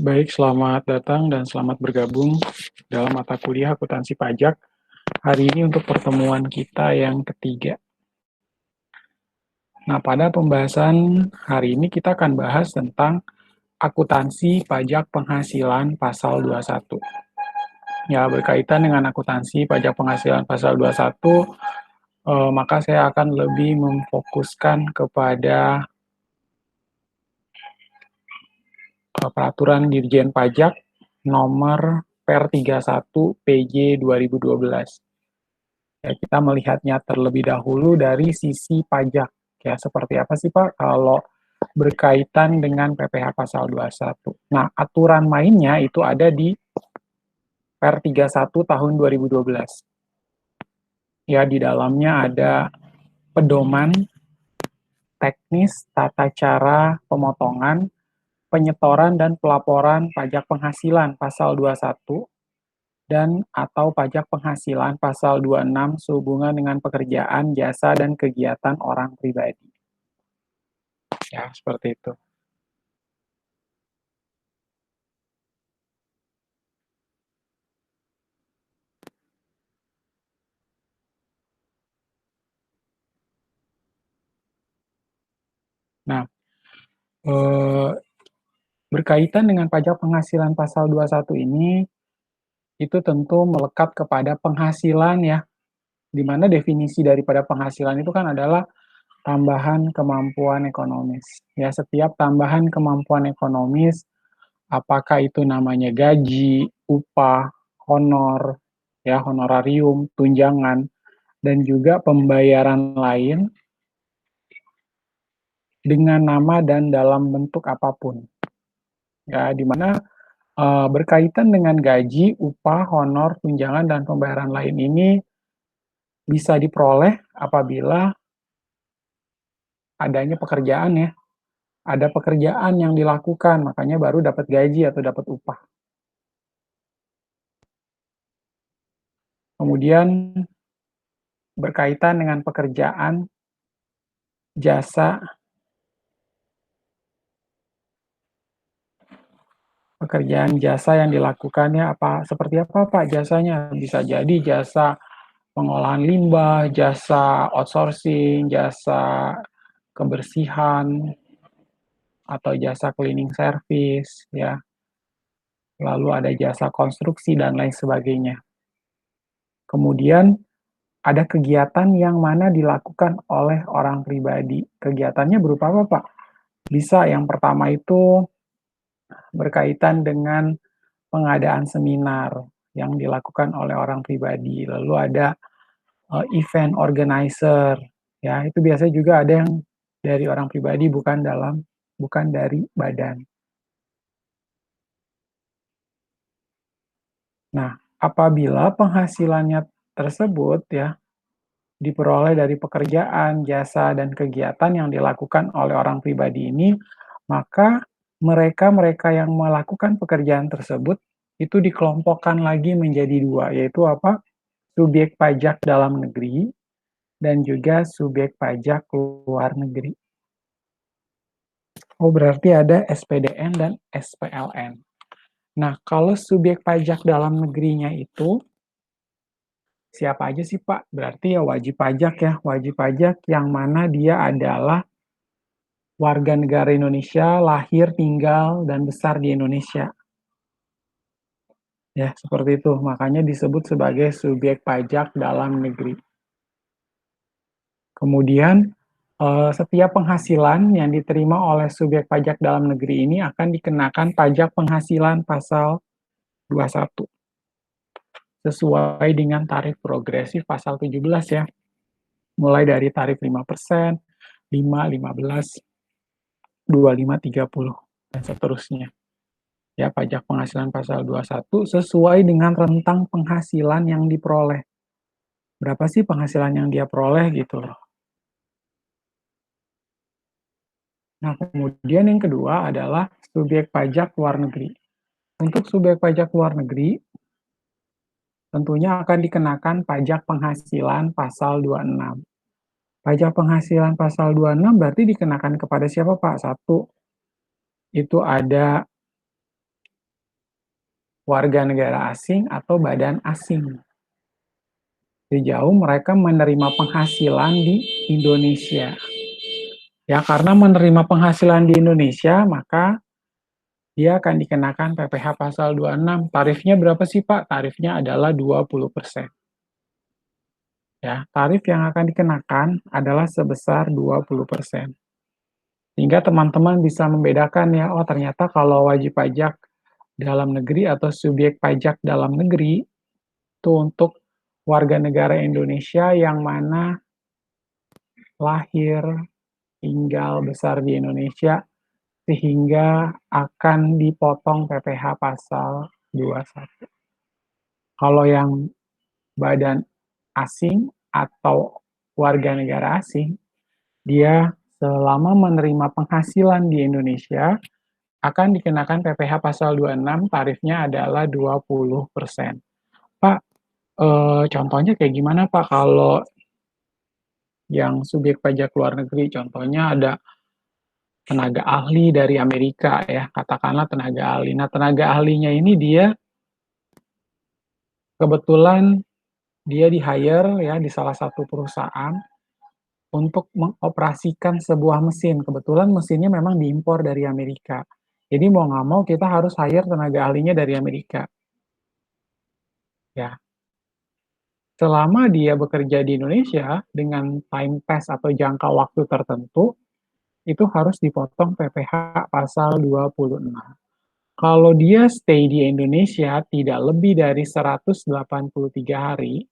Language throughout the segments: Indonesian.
Baik, selamat datang dan selamat bergabung dalam mata kuliah akuntansi pajak. Hari ini untuk pertemuan kita yang ketiga. Nah, pada pembahasan hari ini kita akan bahas tentang akuntansi pajak penghasilan pasal 21. Ya, berkaitan dengan akuntansi pajak penghasilan pasal 21, maka saya akan lebih memfokuskan kepada peraturan Dirjen Pajak nomor Per 31 PJ 2012. Ya, kita melihatnya terlebih dahulu dari sisi pajak. Ya, seperti apa sih Pak kalau berkaitan dengan PPh pasal 21. Nah, aturan mainnya itu ada di Per 31 tahun 2012. Ya, di dalamnya ada pedoman teknis tata cara pemotongan, penyetoran dan pelaporan pajak penghasilan pasal 21 dan atau pajak penghasilan pasal 26 sehubungan dengan pekerjaan, jasa, dan kegiatan orang pribadi. Ya, seperti itu. Nah, eh, berkaitan dengan pajak penghasilan pasal 21 ini, itu tentu melekat kepada penghasilan ya, di mana definisi daripada penghasilan itu kan adalah tambahan kemampuan ekonomis. Ya, setiap tambahan kemampuan ekonomis, apakah itu namanya gaji, upah, honor, ya, honorarium, tunjangan, dan juga pembayaran lain dengan nama dan dalam bentuk apapun. Ya, di mana berkaitan dengan gaji, upah, honor, tunjangan, dan pembayaran lain ini bisa diperoleh apabila adanya pekerjaan ya. Ada pekerjaan yang dilakukan, makanya baru dapat gaji atau dapat upah. Kemudian berkaitan dengan pekerjaan, jasa, pekerjaan jasa yang dilakukannya seperti apa Pak jasanya? Bisa jadi jasa pengolahan limbah, jasa outsourcing, jasa kebersihan, atau jasa cleaning service, ya. Lalu ada jasa konstruksi dan lain sebagainya. Kemudian ada kegiatan yang mana dilakukan oleh orang pribadi. Kegiatannya berupa apa, Pak? Bisa yang pertama itu berkaitan dengan pengadaan seminar yang dilakukan oleh orang pribadi. Lalu ada event organizer, ya itu biasanya juga ada yang dari orang pribadi bukan dari badan. Nah, apabila penghasilannya tersebut ya diperoleh dari pekerjaan, jasa, dan kegiatan yang dilakukan oleh orang pribadi ini, maka mereka-mereka yang melakukan pekerjaan tersebut itu dikelompokkan lagi menjadi dua, yaitu apa? Subjek pajak dalam negeri dan juga subjek pajak luar negeri. Oh, berarti ada SPDN dan SPLN. Nah, kalau subjek pajak dalam negerinya itu siapa aja sih, Pak? Berarti ya wajib pajak ya, wajib pajak yang mana dia adalah warga negara Indonesia, lahir, tinggal, dan besar di Indonesia. Ya, seperti itu. Makanya disebut sebagai subjek pajak dalam negeri. Kemudian, setiap penghasilan yang diterima oleh subjek pajak dalam negeri ini akan dikenakan pajak penghasilan pasal 21 sesuai dengan tarif progresif pasal 17 ya. Mulai dari tarif 5%, 5, 15, 25, 30, dan seterusnya. Ya, pajak penghasilan pasal 21 sesuai dengan rentang penghasilan yang diperoleh. Berapa sih penghasilan yang dia peroleh gitu loh. Nah, kemudian yang kedua adalah subjek pajak luar negeri. Untuk subjek pajak luar negeri, tentunya akan dikenakan pajak penghasilan pasal 26. Pajak penghasilan pasal 26 berarti dikenakan kepada siapa, Pak? Satu, itu ada warga negara asing atau badan asing. Sejauh mereka menerima penghasilan di Indonesia. Ya, karena menerima penghasilan di Indonesia, maka dia akan dikenakan PPh pasal 26. Tarifnya berapa sih, Pak? Tarifnya adalah 20%. Ya, tarif yang akan dikenakan adalah sebesar 20%. Sehingga teman-teman bisa membedakan ya, oh ternyata kalau wajib pajak dalam negeri atau subjek pajak dalam negeri itu untuk warga negara Indonesia yang mana lahir, tinggal, besar di Indonesia sehingga akan dipotong PPh pasal 21. Kalau yang badan asing atau warga negara asing, dia selama menerima penghasilan di Indonesia akan dikenakan PPh pasal 26, tarifnya adalah 20%. Pak, contohnya kayak gimana Pak kalau yang subjek pajak luar negeri? Contohnya ada tenaga ahli dari Amerika ya, katakanlah tenaga ahli. Nah, tenaga ahlinya ini dia kebetulan dia di-hire ya di salah satu perusahaan untuk mengoperasikan sebuah mesin. Kebetulan mesinnya memang diimpor dari Amerika. Jadi mau nggak mau kita harus hire tenaga ahlinya dari Amerika. Ya, selama dia bekerja di Indonesia dengan time test atau jangka waktu tertentu, itu harus dipotong PPh pasal 26. Kalau dia stay di Indonesia tidak lebih dari 183 hari,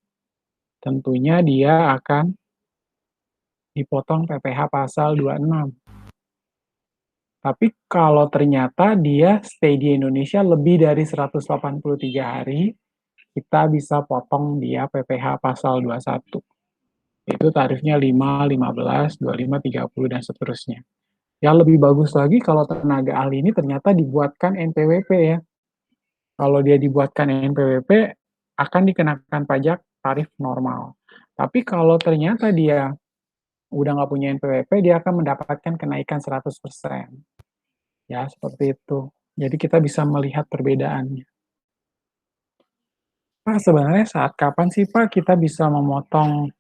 tentunya dia akan dipotong PPh pasal 26. Tapi kalau ternyata dia stay di Indonesia lebih dari 183 hari, kita bisa potong dia PPh pasal 21. Itu tarifnya 5, 15, 25, 30, dan seterusnya. Yang lebih bagus lagi kalau tenaga ahli ini ternyata dibuatkan NPWP ya. Kalau dia dibuatkan NPWP, akan dikenakan pajak tarif normal. Tapi kalau ternyata dia udah nggak punya NPWP, dia akan mendapatkan kenaikan 100%. Ya, seperti itu. Jadi kita bisa melihat perbedaannya. Pak, sebenarnya saat kapan sih Pak kita bisa memotong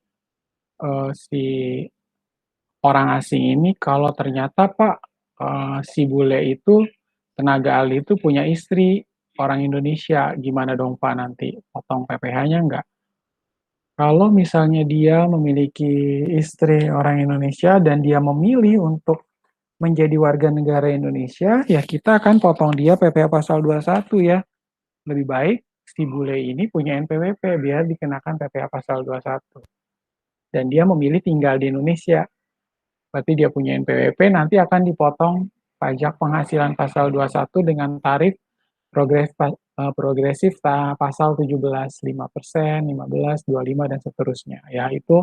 si orang asing ini kalau ternyata Pak, si bule itu, tenaga ahli itu punya istri orang Indonesia, gimana dong Pak nanti? Potong PPh-nya nggak? Kalau misalnya dia memiliki istri orang Indonesia dan dia memilih untuk menjadi warga negara Indonesia, ya kita akan potong dia PPh pasal 21 ya. Lebih baik si bule ini punya NPWP biar dikenakan PPh pasal 21. Dan dia memilih tinggal di Indonesia. Berarti dia punya NPWP, nanti akan dipotong pajak penghasilan pasal 21 dengan tarif progresif pasal 17, 5%, 15, 25, dan seterusnya. Ya, itu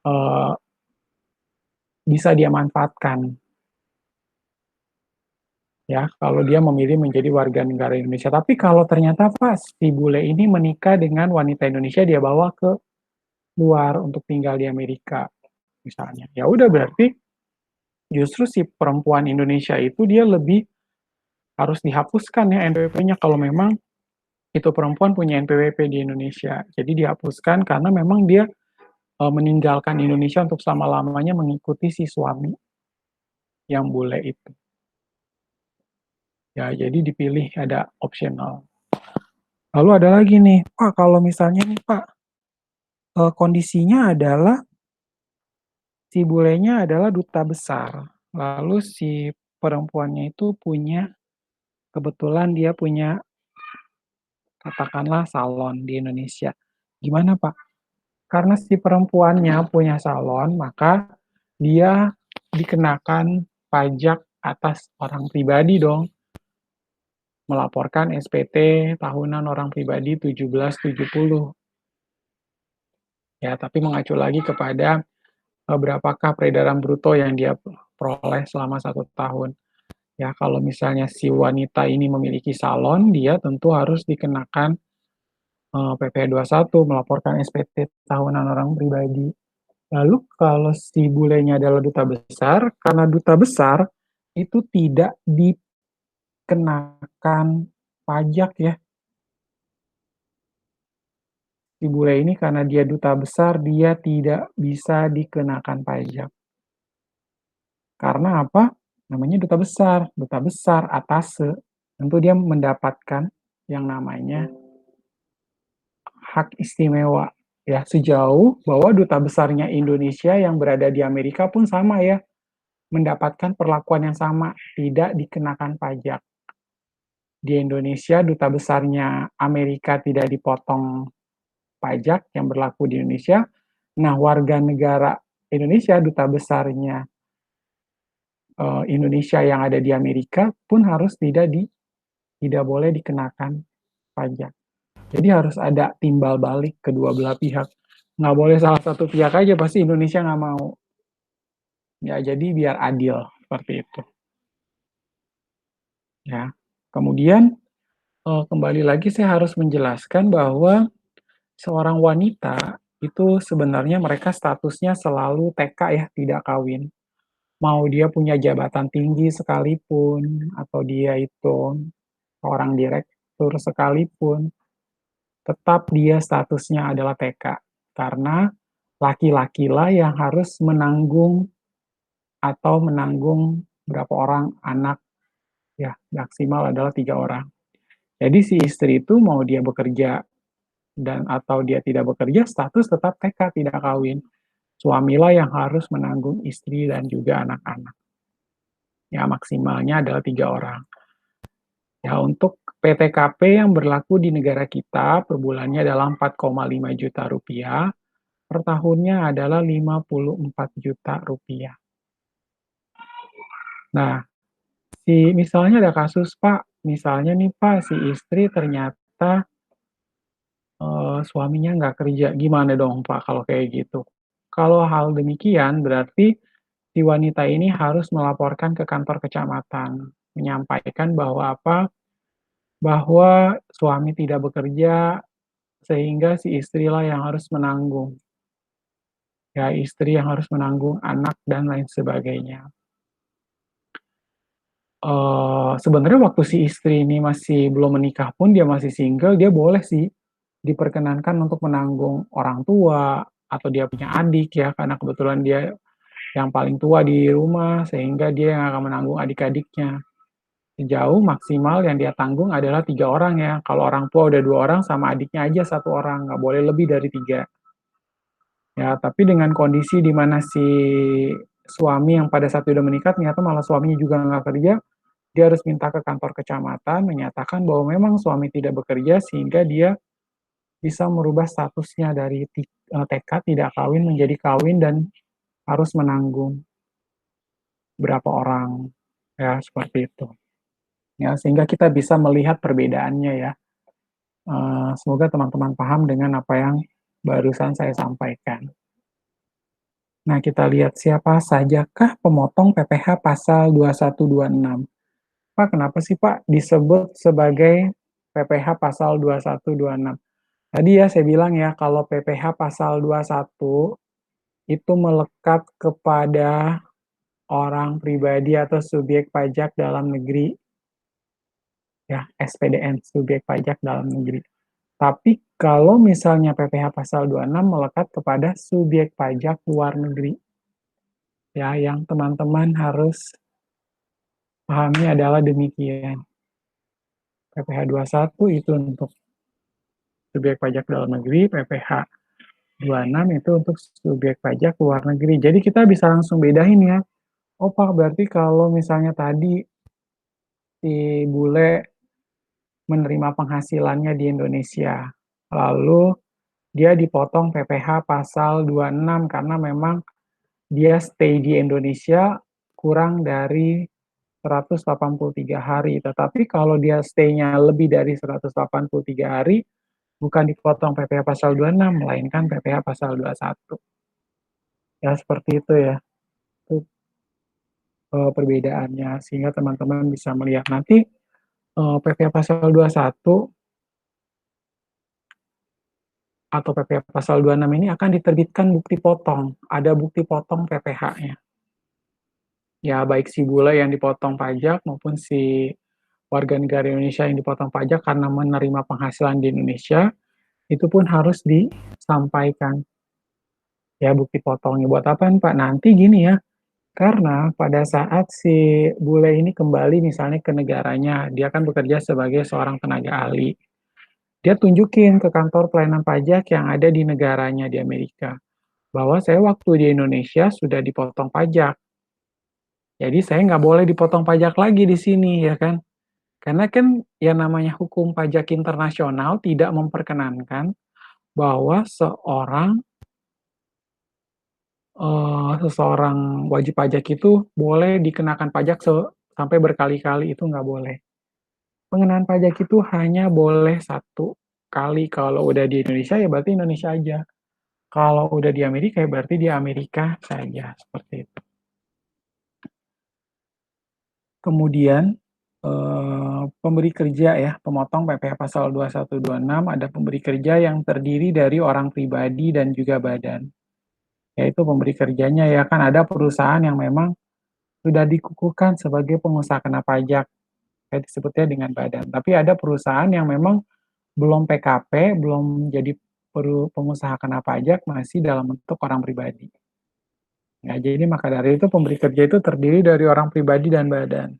uh, bisa dia manfaatkan. Ya, kalau dia memilih menjadi warga negara Indonesia. Tapi kalau ternyata pas si bule ini menikah dengan wanita Indonesia, dia bawa ke luar untuk tinggal di Amerika, misalnya. Ya udah berarti justru si perempuan Indonesia itu dia lebih harus dihapuskan ya NPWP-nya kalau memang itu perempuan punya NPWP di Indonesia. Jadi dihapuskan karena memang dia meninggalkan Indonesia untuk selama-lamanya mengikuti si suami yang bule itu. Ya, jadi dipilih ada optional. Lalu ada lagi nih, Pak, kalau misalnya nih Pak, kondisinya adalah si bulenya adalah duta besar. Lalu si perempuannya itu punya, kebetulan dia punya katakanlah salon di Indonesia. Gimana Pak? Karena si perempuannya punya salon, maka dia dikenakan pajak atas orang pribadi dong. Melaporkan SPT tahunan orang pribadi 1770. Ya, tapi mengacu lagi kepada berapakah peredaran bruto yang dia peroleh selama 1 tahun. Ya, kalau misalnya si wanita ini memiliki salon, dia tentu harus dikenakan PP 21, melaporkan SPT tahunan orang pribadi. Lalu kalau si bulenya adalah duta besar, karena duta besar itu tidak dikenakan pajak ya. Si bule ini karena dia duta besar, dia tidak bisa dikenakan pajak. Karena apa? Namanya duta besar, atase. Tentu dia mendapatkan yang namanya hak istimewa. Ya, sejauh bahwa duta besarnya Indonesia yang berada di Amerika pun sama ya, mendapatkan perlakuan yang sama, tidak dikenakan pajak. Di Indonesia, duta besarnya Amerika tidak dipotong pajak yang berlaku di Indonesia. Nah, warga negara Indonesia, duta besarnya Indonesia yang ada di Amerika pun harus tidak boleh dikenakan pajak. Jadi harus ada timbal balik kedua belah pihak. Nggak boleh salah satu pihak aja, pasti Indonesia nggak mau. Ya, jadi biar adil seperti itu. Ya. Kemudian kembali lagi saya harus menjelaskan bahwa seorang wanita itu sebenarnya mereka statusnya selalu TK ya, tidak kawin. Mau dia punya jabatan tinggi sekalipun, atau dia itu orang direktur sekalipun, tetap dia statusnya adalah TK. Karena laki-lakilah yang harus menanggung atau menanggung berapa orang anak, ya maksimal adalah 3 orang. Jadi si istri itu mau dia bekerja dan atau dia tidak bekerja, status tetap TK, tidak kawin. Suamilah yang harus menanggung istri dan juga anak-anak. Ya maksimalnya adalah 3 orang. Ya untuk PTKP yang berlaku di negara kita per bulannya adalah 4,5 juta rupiah, per tahunnya adalah 54 juta rupiah. Nah, misalnya ada kasus Pak, misalnya nih Pak, si istri ternyata suaminya nggak kerja, gimana dong Pak kalau kayak gitu? Kalau hal demikian berarti si wanita ini harus melaporkan ke kantor kecamatan, menyampaikan bahwa apa, bahwa suami tidak bekerja sehingga si istrilah yang harus menanggung. Ya, istri yang harus menanggung anak dan lain sebagainya. Sebenarnya waktu si istri ini masih belum menikah pun, dia masih single, dia boleh sih diperkenankan untuk menanggung orang tua, atau dia punya adik ya, karena kebetulan dia yang paling tua di rumah, sehingga dia yang akan menanggung adik-adiknya. Sejauh maksimal yang dia tanggung adalah 3 orang ya. Kalau orang tua udah 2 orang, sama adiknya aja 1 orang, nggak boleh lebih dari 3. Ya, tapi dengan kondisi di mana si suami yang pada saat udah menikah ternyata malah suaminya juga nggak kerja, dia harus minta ke kantor kecamatan menyatakan bahwa memang suami tidak bekerja sehingga dia bisa merubah statusnya dari TK tidak kawin menjadi kawin dan harus menanggung berapa orang, ya seperti itu. Ya, sehingga kita bisa melihat perbedaannya ya. Semoga teman-teman paham dengan apa yang barusan saya sampaikan. Nah, kita lihat siapa sajakah pemotong PPh pasal 2126. Pak, kenapa sih Pak disebut sebagai PPh pasal 2126? Tadi ya saya bilang ya, kalau PPh pasal 21 itu melekat kepada orang pribadi atau subjek pajak dalam negeri, ya SPDN, subjek pajak dalam negeri. Tapi kalau misalnya PPh pasal 26 melekat kepada subjek pajak luar negeri, ya yang teman-teman harus pahami adalah demikian. PPh 21 itu untuk subjek pajak dalam negeri, PPh 26 itu untuk subjek pajak luar negeri. Jadi kita bisa langsung bedain ya. Oh Pak, berarti kalau misalnya tadi si bule menerima penghasilannya di Indonesia, lalu dia dipotong PPh pasal 26 karena memang dia stay di Indonesia kurang dari 183 hari. Tetapi kalau dia stay-nya lebih dari 183 hari, bukan dipotong PPh pasal 26, melainkan PPh pasal 21. Ya, seperti itu ya. Itu perbedaannya, sehingga teman-teman bisa melihat nanti PPh pasal 21 atau PPh pasal 26 ini akan diterbitkan bukti potong. Ada bukti potong PPh-nya. Ya, baik si bule yang dipotong pajak maupun si warga negara Indonesia yang dipotong pajak karena menerima penghasilan di Indonesia, itu pun harus disampaikan ya bukti potongnya. Buat apa nih, Pak? Nanti gini ya, karena pada saat si bule ini kembali misalnya ke negaranya, dia kan bekerja sebagai seorang tenaga ahli. Dia tunjukin ke kantor pelayanan pajak yang ada di negaranya di Amerika, bahwa saya waktu di Indonesia sudah dipotong pajak. Jadi saya nggak boleh dipotong pajak lagi di sini, ya kan? Karena kan yang namanya hukum pajak internasional tidak memperkenankan bahwa seseorang wajib pajak itu boleh dikenakan pajak sampai berkali-kali, itu nggak boleh. Pengenaan pajak itu hanya boleh satu kali. Kalau udah di Indonesia ya berarti Indonesia aja. Kalau udah di Amerika ya berarti di Amerika saja, seperti itu. Kemudian pemberi kerja ya, pemotong PPh pasal 2126 ada pemberi kerja yang terdiri dari orang pribadi dan juga badan. Yaitu pemberi kerjanya ya kan ada perusahaan yang memang sudah dikukuhkan sebagai pengusaha kena pajak, kayak disebutnya dengan badan. Tapi ada perusahaan yang memang belum PKP, belum jadi pengusaha kena pajak, masih dalam bentuk orang pribadi. Ya, jadi maka dari itu pemberi kerja itu terdiri dari orang pribadi dan badan.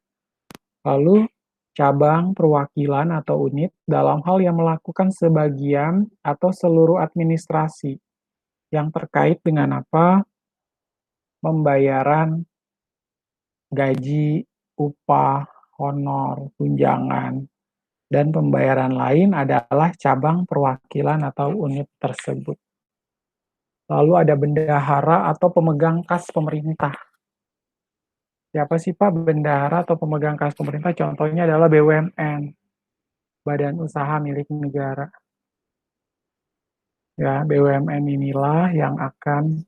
Lalu cabang, perwakilan, atau unit dalam hal yang melakukan sebagian atau seluruh administrasi yang terkait dengan apa? Pembayaran gaji, upah, honor, tunjangan, dan pembayaran lain adalah cabang, perwakilan, atau unit tersebut. Lalu ada bendahara atau pemegang kas pemerintah. Siapa sih Pak bendahara atau pemegang kas pemerintah? Contohnya adalah BUMN, Badan Usaha Milik Negara. Ya, BUMN inilah yang akan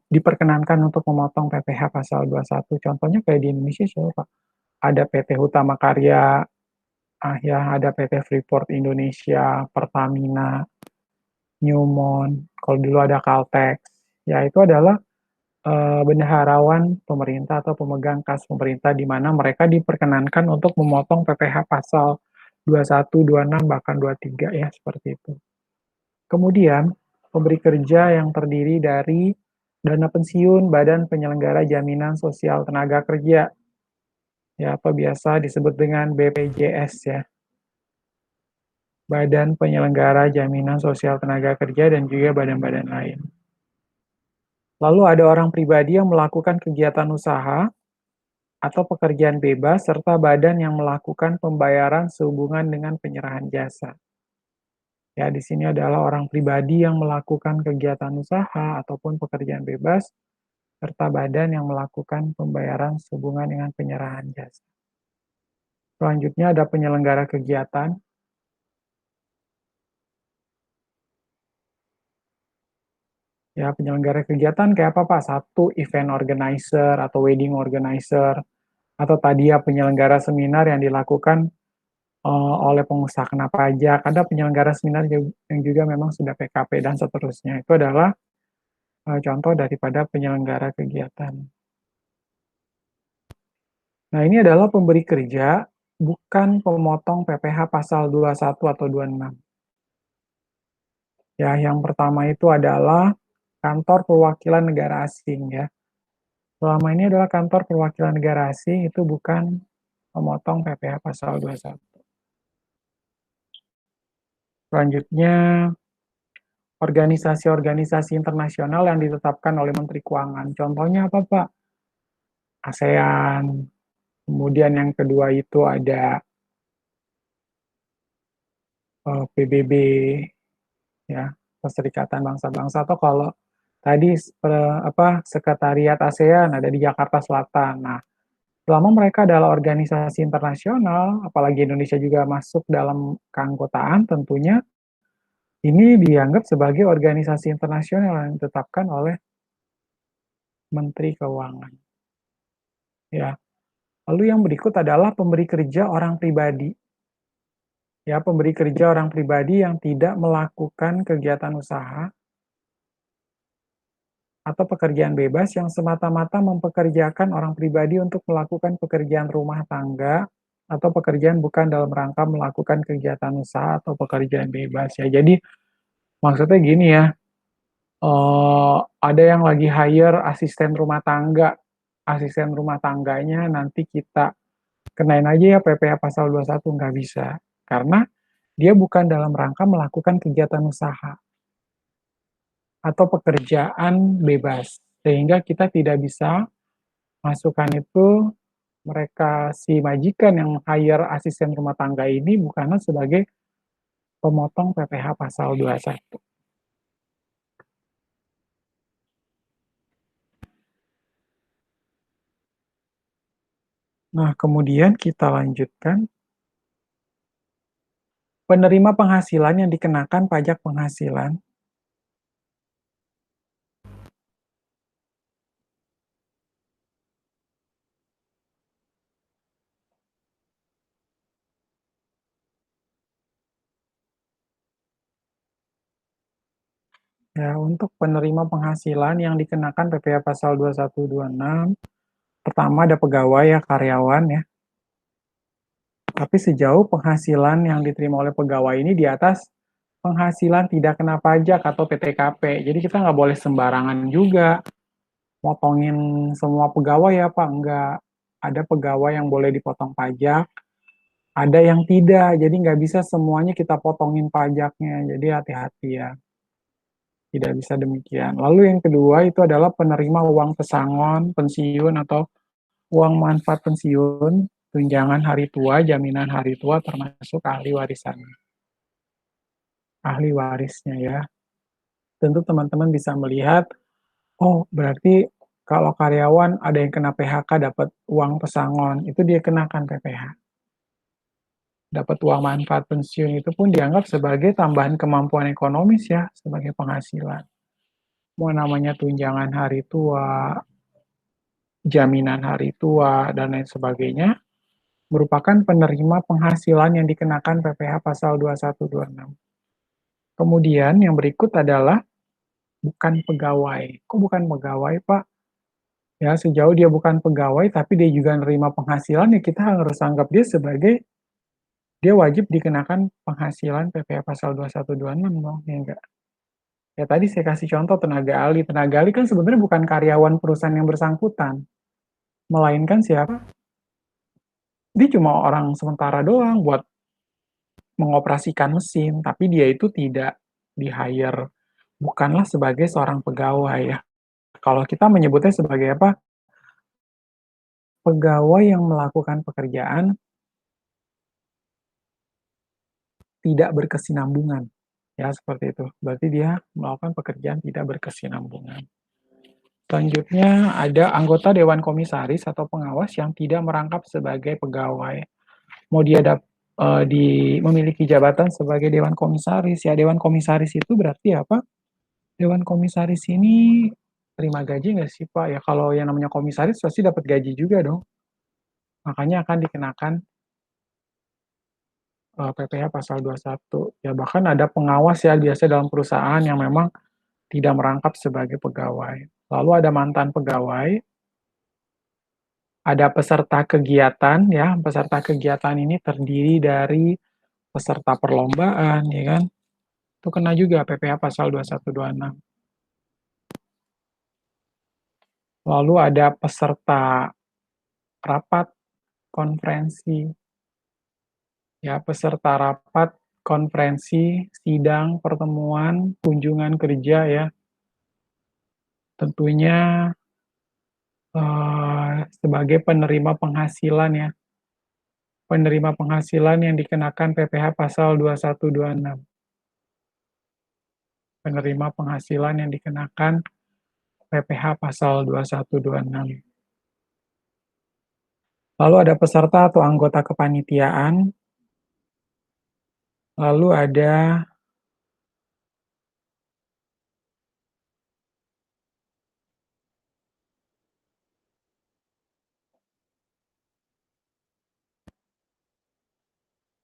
diperkenankan untuk memotong PPh pasal 21. Contohnya kayak di Indonesia siapa Pak? Ada PT Hutama Karya, ya, ada PT Freeport Indonesia, Pertamina, Newmont, kalau dulu ada Caltex. Ya, itu adalah bendaharawan pemerintah atau pemegang kas pemerintah di mana mereka diperkenankan untuk memotong PPh pasal 21, 26, bahkan 23 ya, seperti itu. Kemudian, pemberi kerja yang terdiri dari dana pensiun, Badan Penyelenggara Jaminan Sosial Tenaga Kerja, ya apa biasa disebut dengan BPJS ya, Badan Penyelenggara Jaminan Sosial Tenaga Kerja dan juga badan-badan lain. Lalu ada orang pribadi yang melakukan kegiatan usaha atau pekerjaan bebas, serta badan yang melakukan pembayaran sehubungan dengan penyerahan jasa. Ya, di sini adalah orang pribadi yang melakukan kegiatan usaha ataupun pekerjaan bebas, serta badan yang melakukan pembayaran sehubungan dengan penyerahan jasa. Selanjutnya ada penyelenggara kegiatan. Ya, penyelenggara kegiatan kayak apa Pak? Satu, event organizer atau wedding organizer, atau tadi ya penyelenggara seminar yang dilakukan oleh pengusaha kena pajak, ada penyelenggara seminar yang juga memang sudah PKP dan seterusnya. Itu adalah contoh daripada penyelenggara kegiatan. Nah, ini adalah pemberi kerja, bukan pemotong PPh pasal 21 atau 26. Ya, yang pertama itu adalah kantor perwakilan negara asing ya. Selama ini adalah kantor perwakilan negara asing itu bukan memotong PPh pasal 21. Selanjutnya, organisasi-organisasi internasional yang ditetapkan oleh Menteri Keuangan. Contohnya apa, Pak? ASEAN. Kemudian yang kedua itu ada PBB, ya, Perserikatan Bangsa-Bangsa. Atau kalau tadi Sekretariat ASEAN ada di Jakarta Selatan. Nah, selama mereka adalah organisasi internasional, apalagi Indonesia juga masuk dalam keanggotaan, tentunya ini dianggap sebagai organisasi internasional yang ditetapkan oleh Menteri Keuangan. Ya. Lalu yang berikut adalah pemberi kerja orang pribadi. Ya, pemberi kerja orang pribadi yang tidak melakukan kegiatan usaha atau pekerjaan bebas yang semata-mata mempekerjakan orang pribadi untuk melakukan pekerjaan rumah tangga atau pekerjaan bukan dalam rangka melakukan kegiatan usaha atau pekerjaan bebas ya. Jadi maksudnya gini ya, ada yang lagi hire asisten rumah tangga, asisten rumah tangganya nanti kita kenain aja ya PPh pasal 21, nggak bisa. Karena dia bukan dalam rangka melakukan kegiatan usaha atau pekerjaan bebas. Sehingga kita tidak bisa masukkan itu mereka si majikan yang hire asisten rumah tangga ini bukanlah sebagai pemotong PPh pasal 21. Nah, kemudian kita lanjutkan penerima penghasilan yang dikenakan pajak penghasilan. Ya, untuk penerima penghasilan yang dikenakan PPh pasal 2126, pertama ada pegawai ya, karyawan ya. Tapi sejauh penghasilan yang diterima oleh pegawai ini di atas penghasilan tidak kena pajak atau PTKP. Jadi kita nggak boleh sembarangan juga motongin semua pegawai ya Pak. Nggak. Ada pegawai yang boleh dipotong pajak, ada yang tidak. Jadi nggak bisa semuanya kita potongin pajaknya. Jadi hati-hati ya. Tidak bisa demikian. Lalu yang kedua itu adalah penerima uang pesangon, pensiun, atau uang manfaat pensiun, tunjangan hari tua, jaminan hari tua, termasuk ahli warisan, ahli warisnya ya. Tentu teman-teman bisa melihat, oh berarti kalau karyawan ada yang kena PHK dapat uang pesangon, itu dia kenakan PPh. Dapat uang manfaat pensiun itu pun dianggap sebagai tambahan kemampuan ekonomis ya, sebagai penghasilan. Mau namanya tunjangan hari tua, jaminan hari tua, dan lain sebagainya, merupakan penerima penghasilan yang dikenakan PPh pasal 2126. Kemudian yang berikut adalah bukan pegawai. Kok bukan pegawai, Pak? Ya, sejauh dia bukan pegawai, tapi dia juga menerima penghasilan, ya kita harus anggap dia sebagai, dia wajib dikenakan penghasilan PPh pasal 2126 dong, ya enggak? Ya tadi saya kasih contoh tenaga ahli. Tenaga ahli kan sebenarnya bukan karyawan perusahaan yang bersangkutan, melainkan siapa? Dia cuma orang sementara doang buat mengoperasikan mesin, tapi dia itu tidak di-hire, bukanlah sebagai seorang pegawai ya. Kalau kita menyebutnya sebagai apa? Pegawai yang melakukan pekerjaan tidak berkesinambungan. Ya, seperti itu. Berarti dia melakukan pekerjaan tidak berkesinambungan. Selanjutnya ada anggota Dewan Komisaris atau pengawas yang tidak merangkap sebagai pegawai. Mau dia memiliki jabatan sebagai Dewan Komisaris, ya Dewan Komisaris itu berarti apa? Dewan Komisaris ini terima gaji nggak sih Pak? Ya kalau yang namanya komisaris pasti dapat gaji juga dong. Makanya akan dikenakan PPh pasal 21. Ya bahkan ada pengawas ya biasa dalam perusahaan yang memang tidak merangkap sebagai pegawai. Lalu ada mantan pegawai, ada peserta kegiatan ya. Peserta kegiatan ini terdiri dari peserta perlombaan ya kan. Itu kena juga PPh pasal 2126. Lalu ada peserta rapat konferensi, ya peserta rapat, konferensi, sidang, pertemuan, kunjungan kerja ya, tentunya sebagai penerima penghasilan ya, penerima penghasilan yang dikenakan PPh pasal 2126, penerima penghasilan yang dikenakan PPh pasal 2126. Lalu ada peserta atau anggota kepanitiaan, lalu ada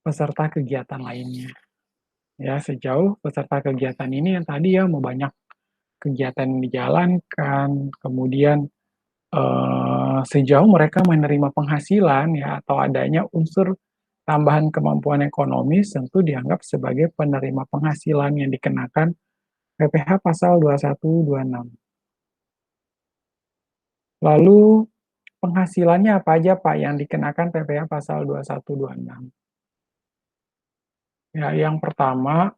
peserta kegiatan lainnya. Ya, sejauh peserta kegiatan ini yang tadi ya mau banyak kegiatan yang dijalankan, kemudian sejauh mereka menerima penghasilan ya atau adanya unsur tambahan kemampuan ekonomis tentu dianggap sebagai penerima penghasilan yang dikenakan PPh pasal 2126. Lalu penghasilannya apa aja Pak yang dikenakan PPh pasal 2126? Ya, yang pertama,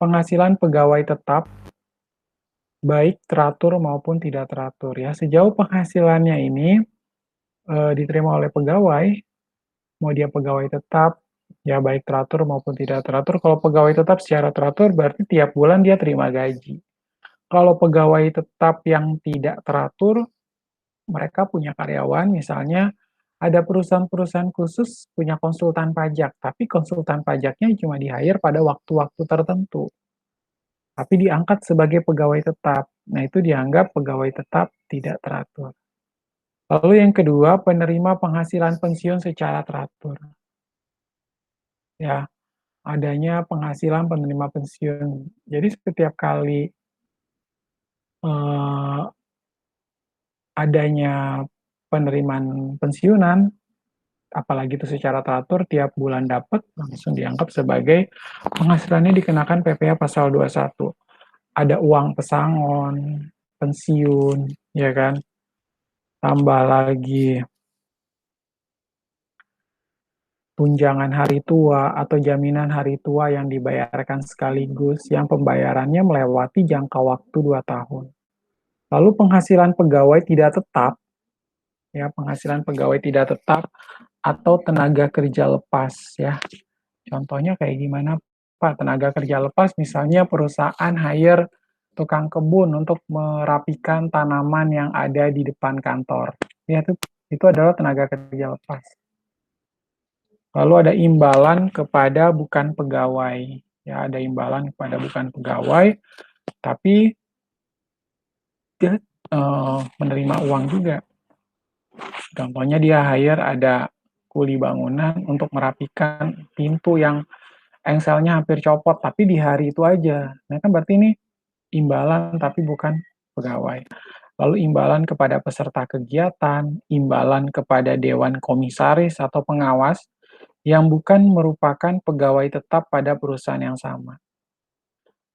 penghasilan pegawai tetap baik teratur maupun tidak teratur ya. Sejauh penghasilannya ini diterima oleh pegawai, mau dia pegawai tetap, ya baik teratur maupun tidak teratur. Kalau pegawai tetap secara teratur berarti tiap bulan dia terima gaji. Kalau pegawai tetap yang tidak teratur, mereka punya karyawan, misalnya ada perusahaan-perusahaan khusus punya konsultan pajak, tapi konsultan pajaknya cuma di-hire pada waktu-waktu tertentu, tapi diangkat sebagai pegawai tetap. Nah, itu dianggap pegawai tetap tidak teratur. Lalu yang kedua, penerima penghasilan pensiun secara teratur. Ya, adanya penghasilan penerima pensiun. Jadi setiap kali eh, adanya penerimaan pensiunan, apalagi itu secara teratur, tiap bulan dapat, langsung dianggap sebagai penghasilannya dikenakan PPh pasal 21. Ada uang pesangon, pensiun, ya kan? Tambah lagi tunjangan hari tua atau jaminan hari tua yang dibayarkan sekaligus, yang pembayarannya melewati jangka waktu 2 tahun. Lalu penghasilan pegawai tidak tetap, ya penghasilan pegawai tidak tetap atau tenaga kerja lepas, ya. Contohnya kayak gimana, Pak? Tenaga kerja lepas, misalnya perusahaan hire tukang kebun untuk merapikan tanaman yang ada di depan kantor. Ya, itu adalah tenaga kerja lepas. Lalu ada imbalan kepada bukan pegawai. Ya, ada imbalan kepada bukan pegawai, tapi dia menerima uang juga. Contohnya dia hire ada kuli bangunan untuk merapikan pintu yang engselnya hampir copot, tapi di hari itu aja. Nah, kan berarti ini imbalan tapi bukan pegawai. Lalu imbalan kepada peserta kegiatan, imbalan kepada dewan komisaris atau pengawas yang bukan merupakan pegawai tetap pada perusahaan yang sama.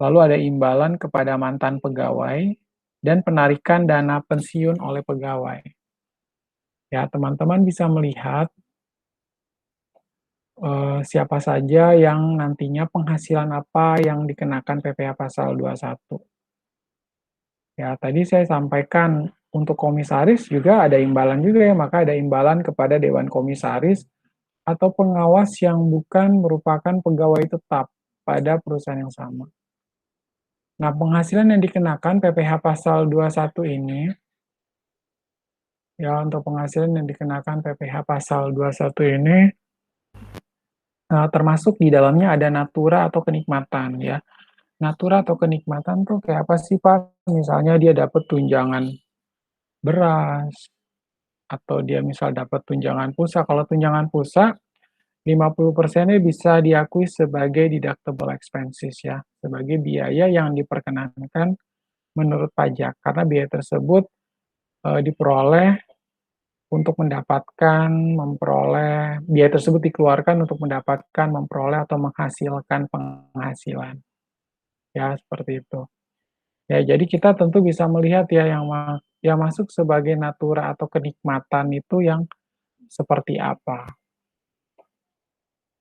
Lalu ada imbalan kepada mantan pegawai dan penarikan dana pensiun oleh pegawai. Ya, teman-teman bisa melihat siapa saja yang nantinya penghasilan apa yang dikenakan PPh pasal 21. Ya, tadi saya sampaikan untuk komisaris juga ada imbalan juga ya, maka ada imbalan kepada dewan komisaris atau pengawas yang bukan merupakan pegawai tetap pada perusahaan yang sama. Nah, penghasilan yang dikenakan PPh pasal 21 ini, ya untuk penghasilan yang dikenakan PPh pasal 21 ini, termasuk di dalamnya ada natura atau kenikmatan ya. Natura atau kenikmatan tuh kayak apa sih Pak? Misalnya dia dapat tunjangan beras, atau dia misal dapat tunjangan pulsa. Kalau tunjangan pulsa, 50%-nya bisa diakui sebagai deductible expenses ya, sebagai biaya yang diperkenankan menurut pajak, karena biaya tersebut diperoleh untuk mendapatkan, memperoleh, biaya tersebut dikeluarkan untuk mendapatkan, memperoleh, atau menghasilkan penghasilan. Ya, seperti itu. Ya, jadi kita tentu bisa melihat ya yang masuk sebagai natura atau kenikmatan itu yang seperti apa.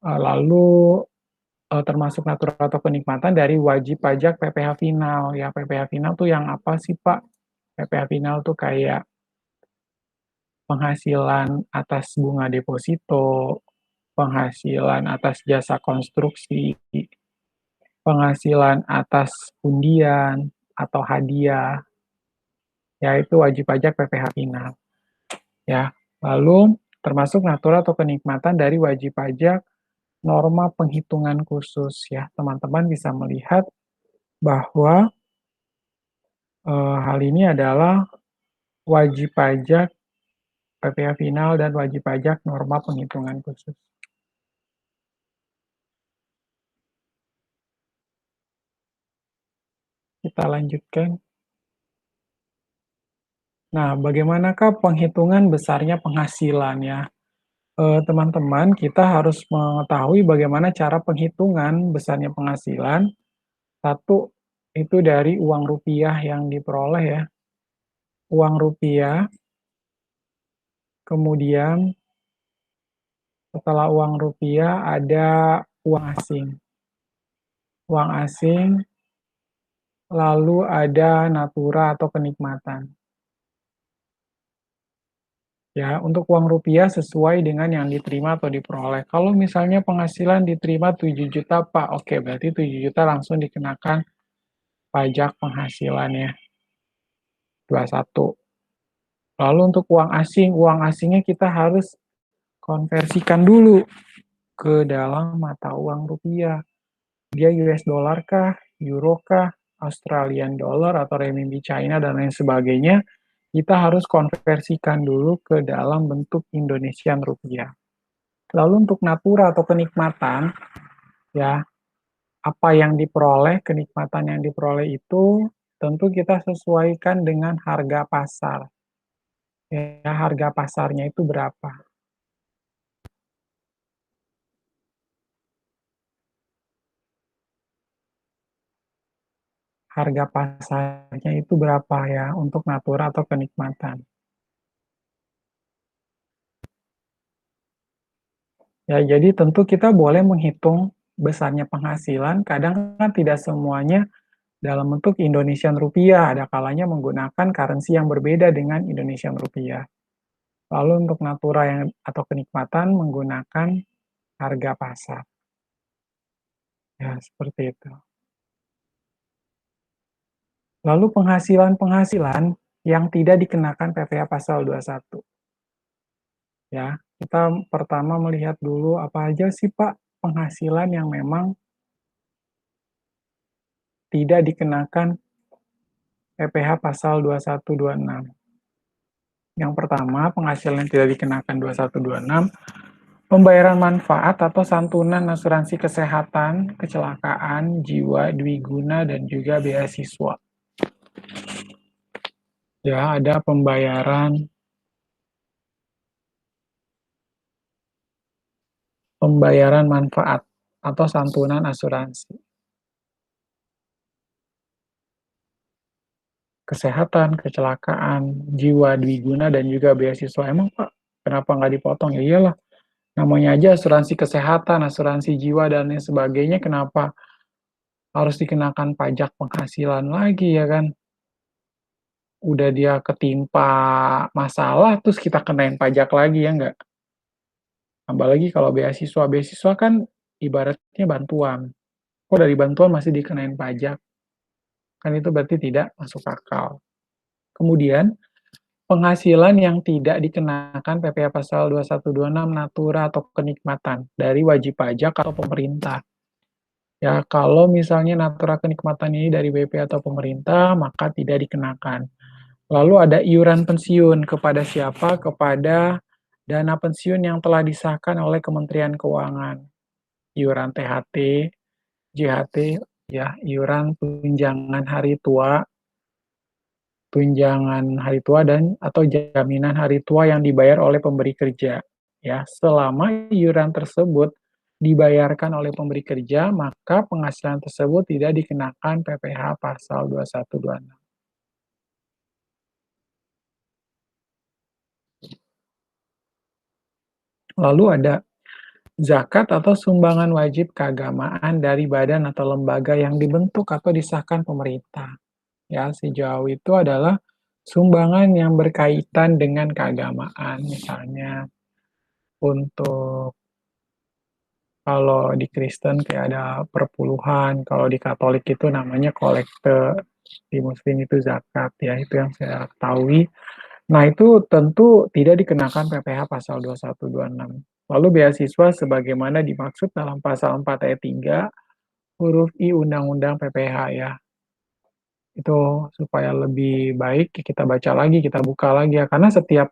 Lalu termasuk natura atau kenikmatan dari wajib pajak PPh final. Ya, PPh final tuh yang apa sih, Pak? PPh final tuh kayak penghasilan atas bunga deposito, penghasilan atas jasa konstruksi, penghasilan atas undian atau hadiah, yaitu wajib pajak PPh final. Ya, lalu termasuk natura atau kenikmatan dari wajib pajak norma penghitungan khusus ya. Teman-teman bisa melihat bahwa hal ini adalah wajib pajak PPh final dan wajib pajak norma penghitungan khusus. kita lanjutkan. Nah, bagaimanakah penghitungan besarnya penghasilan ya? Teman-teman, kita harus mengetahui bagaimana cara penghitungan besarnya penghasilan. Satu, itu dari uang rupiah yang diperoleh ya. Uang rupiah, kemudian setelah uang rupiah ada uang asing. Uang asing, lalu ada natura atau kenikmatan. Ya, untuk uang rupiah sesuai dengan yang diterima atau diperoleh. Kalau misalnya penghasilan diterima 7 juta, Pak, oke, berarti 7 juta langsung dikenakan pajak penghasilannya, 21. Lalu untuk uang asingnya kita harus konversikan dulu ke dalam mata uang rupiah. Dia US dollar kah, euro kah, Australian dollar atau renminbi China dan lain sebagainya, kita harus konversikan dulu ke dalam bentuk Indonesian rupiah. Lalu untuk natura atau kenikmatan, ya, apa yang diperoleh, kenikmatan yang diperoleh itu tentu kita sesuaikan dengan harga pasar. Ya, harga pasarnya itu berapa? Harga pasarnya itu berapa ya untuk natura atau kenikmatan. Ya, jadi tentu kita boleh menghitung besarnya penghasilan, kadang kan tidak semuanya dalam bentuk Indonesian rupiah, ada kalanya menggunakan currency yang berbeda dengan Indonesian rupiah. Lalu untuk natura yang atau kenikmatan menggunakan harga pasar. Ya, seperti itu. Lalu penghasilan-penghasilan yang tidak dikenakan PPh pasal 21. Ya, kita pertama melihat dulu apa aja sih Pak penghasilan yang memang tidak dikenakan PPh pasal 2126. Yang pertama, penghasilan yang tidak dikenakan 2126, pembayaran manfaat atau santunan asuransi kesehatan, kecelakaan, jiwa, dwiguna, dan juga beasiswa. Ya, ada pembayaran manfaat atau santunan asuransi kesehatan, kecelakaan, jiwa, dwiguna, dan juga beasiswa. Emang Pak, kenapa nggak dipotong? Ya iyalah, namanya aja asuransi kesehatan, asuransi jiwa, dan lain sebagainya, kenapa harus dikenakan pajak penghasilan lagi ya kan? Udah dia ketimpa masalah, terus kita kenain pajak lagi ya nggak? Apalagi kalau beasiswa, beasiswa kan ibaratnya bantuan. Kok dari bantuan masih dikenain pajak? Kan itu berarti tidak masuk akal. Kemudian, penghasilan yang tidak dikenakan PPh pasal 2126 natura atau kenikmatan dari wajib pajak atau pemerintah. Ya, kalau misalnya natura kenikmatan ini dari BP atau pemerintah, maka tidak dikenakan. Lalu ada iuran pensiun kepada siapa? Kepada dana pensiun yang telah disahkan oleh Kementerian Keuangan. Iuran THT, JHT, ya, iuran tunjangan hari tua, tunjangan hari tua dan atau jaminan hari tua yang dibayar oleh pemberi kerja. Ya, selama iuran tersebut dibayarkan oleh pemberi kerja, maka penghasilan tersebut tidak dikenakan PPh pasal 2126. Lalu ada zakat atau sumbangan wajib keagamaan dari badan atau lembaga yang dibentuk atau disahkan pemerintah. Ya, sejauh itu adalah sumbangan yang berkaitan dengan keagamaan, misalnya untuk kalau di Kristen kayak ada perpuluhan, kalau di Katolik itu namanya kolekte, di Muslim itu zakat, ya itu yang saya ketahui. Nah itu tentu tidak dikenakan PPh pasal 2126. Lalu beasiswa sebagaimana dimaksud dalam pasal 4 ayat 3 huruf I Undang-Undang PPh ya. Itu supaya lebih baik kita baca lagi, kita buka lagi ya. Karena setiap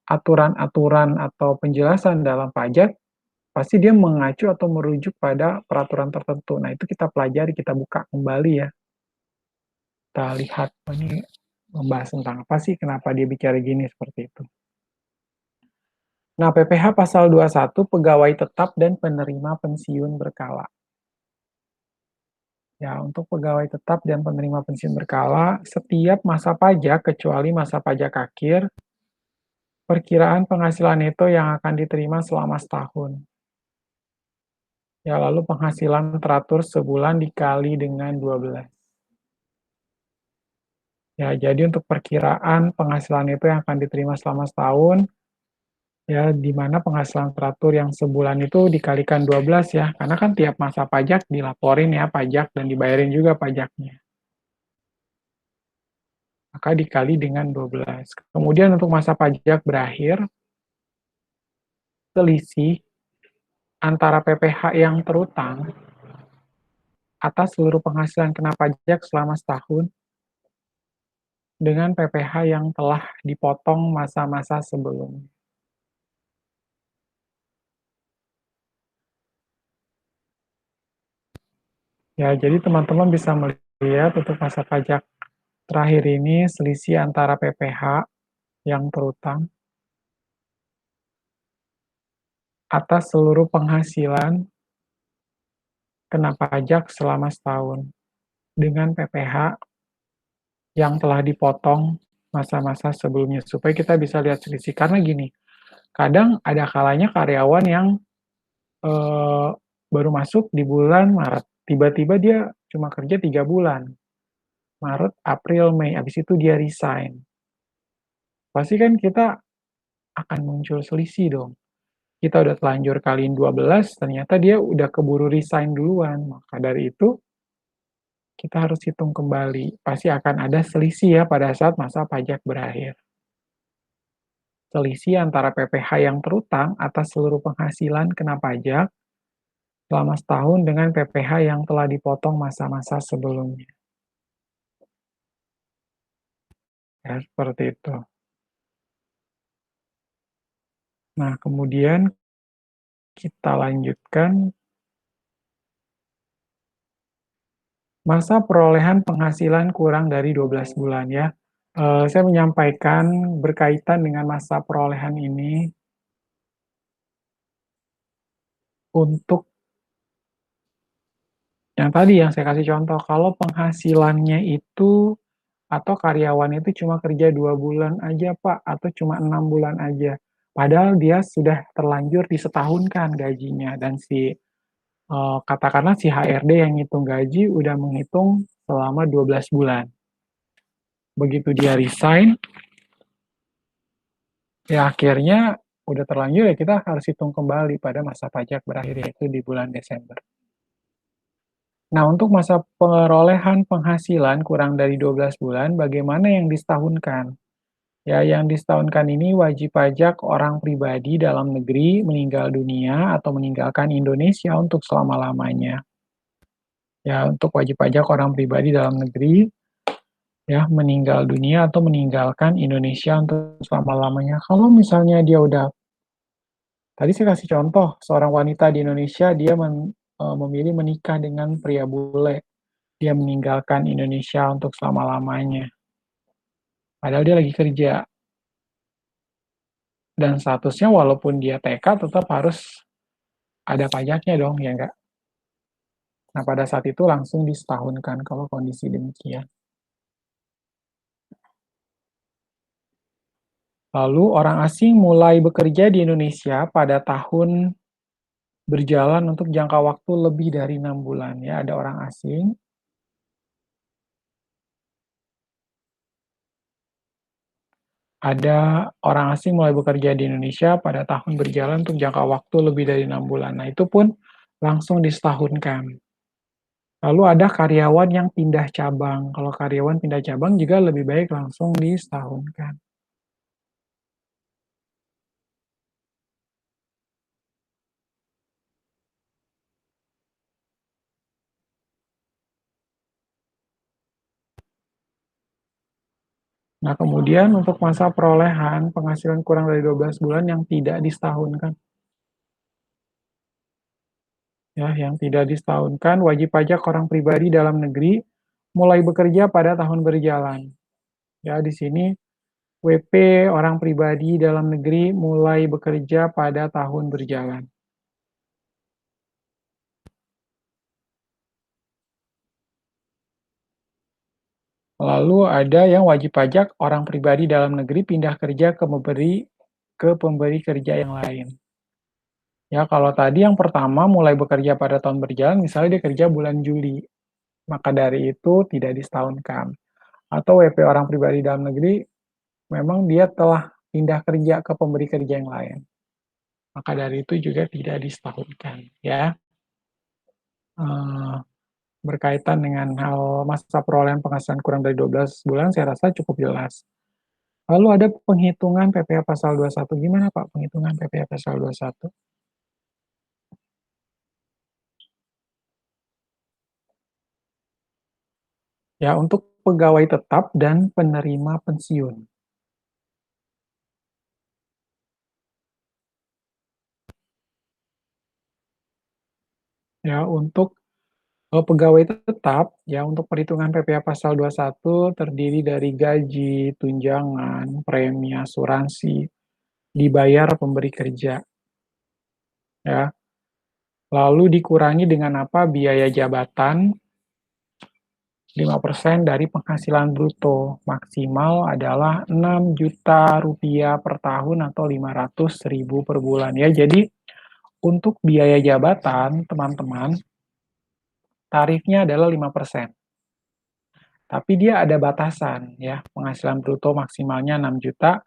aturan-aturan atau penjelasan dalam pajak pasti dia mengacu atau merujuk pada peraturan tertentu. Nah, itu kita pelajari, kita buka kembali ya. kita lihat, oh, ini membahas tentang apa sih, kenapa dia bicara gini, seperti itu. Nah, PPh pasal 21 pegawai tetap dan penerima pensiun berkala. Ya, untuk pegawai tetap dan penerima pensiun berkala, setiap masa pajak kecuali masa pajak akhir, perkiraan penghasilan neto yang akan diterima selama setahun. Ya, lalu penghasilan teratur sebulan dikali dengan 12. Ya, jadi untuk perkiraan penghasilan itu yang akan diterima selama setahun, ya, di mana penghasilan teratur yang sebulan itu dikalikan 12 ya, karena kan tiap masa pajak dilaporin ya pajak dan dibayarin juga pajaknya. Maka dikali dengan 12. Kemudian untuk masa pajak berakhir, selisih antara PPh yang terutang atas seluruh penghasilan kena pajak selama setahun dengan PPh yang telah dipotong masa-masa sebelumnya. Ya, jadi teman-teman bisa melihat untuk masa pajak terakhir ini selisih antara PPh yang terutang atas seluruh penghasilan kena pajak selama setahun dengan PPh yang telah dipotong masa-masa sebelumnya, supaya kita bisa lihat selisih. Karena gini, kadang ada kalanya karyawan yang eh, baru masuk di bulan Maret, tiba-tiba dia cuma kerja 3 bulan, Maret, April, Mei, habis itu dia resign. Pasti kan kita akan muncul selisih dong. Kita udah telanjur kaliin 12, ternyata dia udah keburu resign duluan. Maka dari itu, kita harus hitung kembali. Pasti akan ada selisih ya pada saat masa pajak berakhir. Selisih antara PPh yang terutang atas seluruh penghasilan kena pajak selama setahun dengan PPh yang telah dipotong masa-masa sebelumnya. Ya, seperti itu. Nah, kemudian kita lanjutkan masa perolehan penghasilan kurang dari 12 bulan ya. Saya menyampaikan berkaitan dengan masa perolehan ini untuk yang tadi yang saya kasih contoh, kalau penghasilannya itu atau karyawan itu cuma kerja 2 bulan aja Pak, atau cuma 6 bulan aja. Padahal dia sudah terlanjur disetahunkan gajinya, dan si katakanlah si HRD yang ngitung gaji udah menghitung selama 12 bulan. Begitu dia resign, ya akhirnya udah terlanjur ya kita harus hitung kembali pada masa pajak berakhir yaitu di bulan Desember. Nah, untuk masa perolehan penghasilan kurang dari 12 bulan, bagaimana yang disetahunkan? Ya, yang disetahunkan ini wajib pajak orang pribadi dalam negeri meninggal dunia atau meninggalkan Indonesia untuk selama-lamanya. Ya, untuk wajib pajak orang pribadi dalam negeri, ya, meninggal dunia atau meninggalkan Indonesia untuk selama-lamanya. Kalau misalnya dia udah, tadi saya kasih contoh, seorang wanita di Indonesia, dia memilih menikah dengan pria bule. Dia meninggalkan Indonesia untuk selama-lamanya. Padahal dia lagi kerja. Dan statusnya walaupun dia TK tetap harus ada pajaknya dong, ya enggak? Nah, pada saat itu langsung disetahunkan kalau kondisi demikian. Lalu orang asing mulai bekerja di Indonesia pada tahun berjalan untuk jangka waktu lebih dari 6 bulan. Ya, ada orang asing. Ada orang asing mulai bekerja di Indonesia pada tahun berjalan untuk jangka waktu lebih dari 6 bulan. Nah, itu pun langsung disetahunkan. Lalu ada karyawan yang pindah cabang. Kalau karyawan pindah cabang juga lebih baik langsung disetahunkan. Nah, kemudian untuk masa perolehan penghasilan kurang dari 12 bulan yang tidak disetahunkan. Ya, yang tidak disetahunkan, wajib pajak orang pribadi dalam negeri mulai bekerja pada tahun berjalan. Ya, di sini WP orang pribadi dalam negeri mulai bekerja pada tahun berjalan. Lalu ada yang wajib pajak orang pribadi dalam negeri pindah kerja ke pemberi kerja yang lain. Ya, kalau tadi yang pertama mulai bekerja pada tahun berjalan, misalnya dia kerja bulan Juli, maka dari itu tidak disetahunkan. Atau WP orang pribadi dalam negeri memang dia telah pindah kerja ke pemberi kerja yang lain. Maka dari itu juga tidak disetahunkan, ya. Eh, Berkaitan dengan hal masa perolehan penghasilan kurang dari 12 bulan, saya rasa cukup jelas. Lalu ada penghitungan PPh pasal 21. Gimana Pak penghitungan PPh pasal 21? Ya, untuk pegawai tetap dan penerima pensiun. Ya, untuk pegawai tetap, ya untuk perhitungan PPh pasal 21 terdiri dari gaji, tunjangan, premi, asuransi, dibayar pemberi kerja. Ya, lalu dikurangi dengan apa? Biaya jabatan, 5% dari penghasilan bruto. Maksimal adalah 6 juta rupiah per tahun atau 500.000 per bulan. Ya, jadi untuk biaya jabatan, teman-teman, tarifnya adalah 5%. Tapi dia ada batasan, ya. Penghasilan bruto maksimalnya 6 juta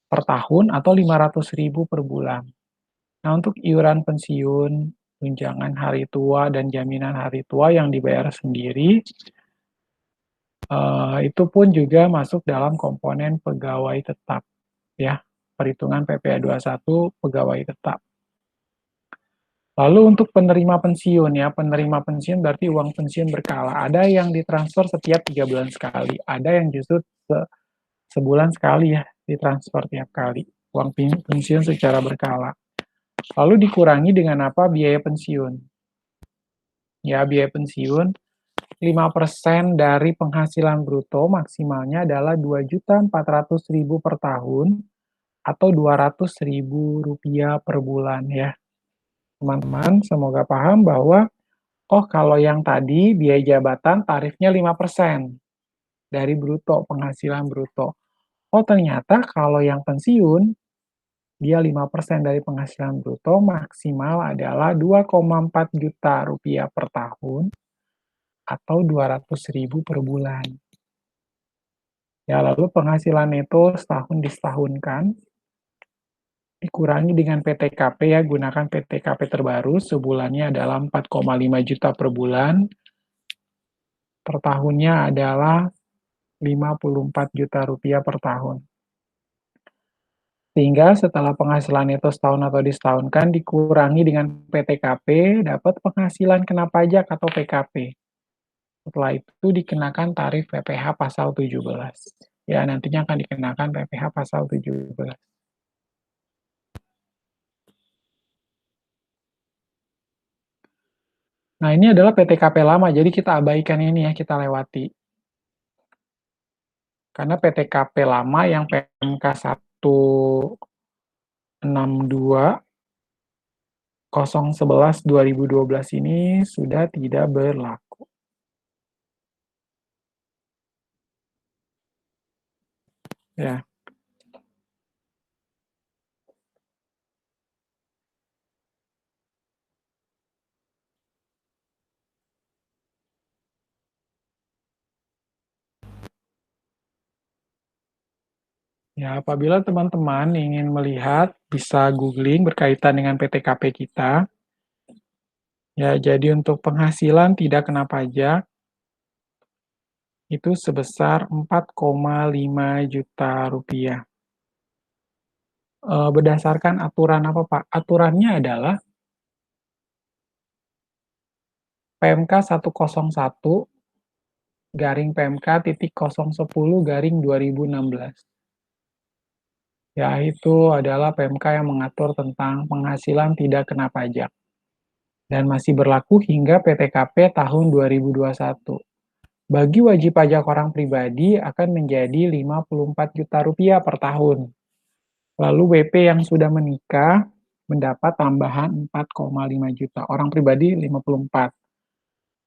per tahun atau 500.000 per bulan. Nah, untuk iuran pensiun, tunjangan hari tua, dan jaminan hari tua yang dibayar sendiri, itu pun juga masuk dalam komponen pegawai tetap, ya. Perhitungan PPh 21 pegawai tetap. Lalu untuk penerima pensiun, ya, penerima pensiun berarti uang pensiun berkala. Ada yang ditransfer setiap 3 bulan sekali, ada yang justru sebulan sekali, ya, ditransfer tiap kali uang pensiun secara berkala. Lalu dikurangi dengan apa? Biaya pensiun. Ya, biaya pensiun 5% dari penghasilan bruto maksimalnya adalah 2.400.000 per tahun atau 200.000 rupiah per bulan, ya. Teman-teman, semoga paham bahwa oh, kalau yang tadi biaya jabatan tarifnya 5% dari bruto, penghasilan bruto. Oh, ternyata kalau yang pensiun dia 5% dari penghasilan bruto maksimal adalah 2,4 juta rupiah per tahun atau 200.000 per bulan. Ya, lalu penghasilan neto setahun disetahunkan, dikurangi dengan PTKP, ya, gunakan PTKP terbaru, sebulannya adalah 4,5 juta per bulan, per tahunnya adalah 54 juta rupiah per tahun. Sehingga setelah penghasilan itu setahun atau disetahunkan dikurangi dengan PTKP, dapat penghasilan kena pajak atau PKP. Setelah itu dikenakan tarif PPh pasal 17. Ya, nantinya akan dikenakan PPh pasal 17. Nah, ini adalah PTKP lama, jadi kita abaikan ini, ya, kita lewati. Karena PTKP lama yang PMK 162.011 ini sudah tidak berlaku. Ya. Ya, apabila teman-teman ingin melihat, bisa googling berkaitan dengan PTKP kita. Ya, jadi untuk penghasilan tidak kena pajak, itu sebesar 4,5 juta rupiah. Berdasarkan aturan apa, Pak? Aturannya adalah PMK 101 garing PMK titik 010 garing 2016. Ya, itu adalah PMK yang mengatur tentang penghasilan tidak kena pajak dan masih berlaku hingga PTKP tahun 2021. Bagi wajib pajak orang pribadi akan menjadi Rp54 juta per tahun. Lalu WP yang sudah menikah mendapat tambahan 4,5 juta. Orang pribadi 54.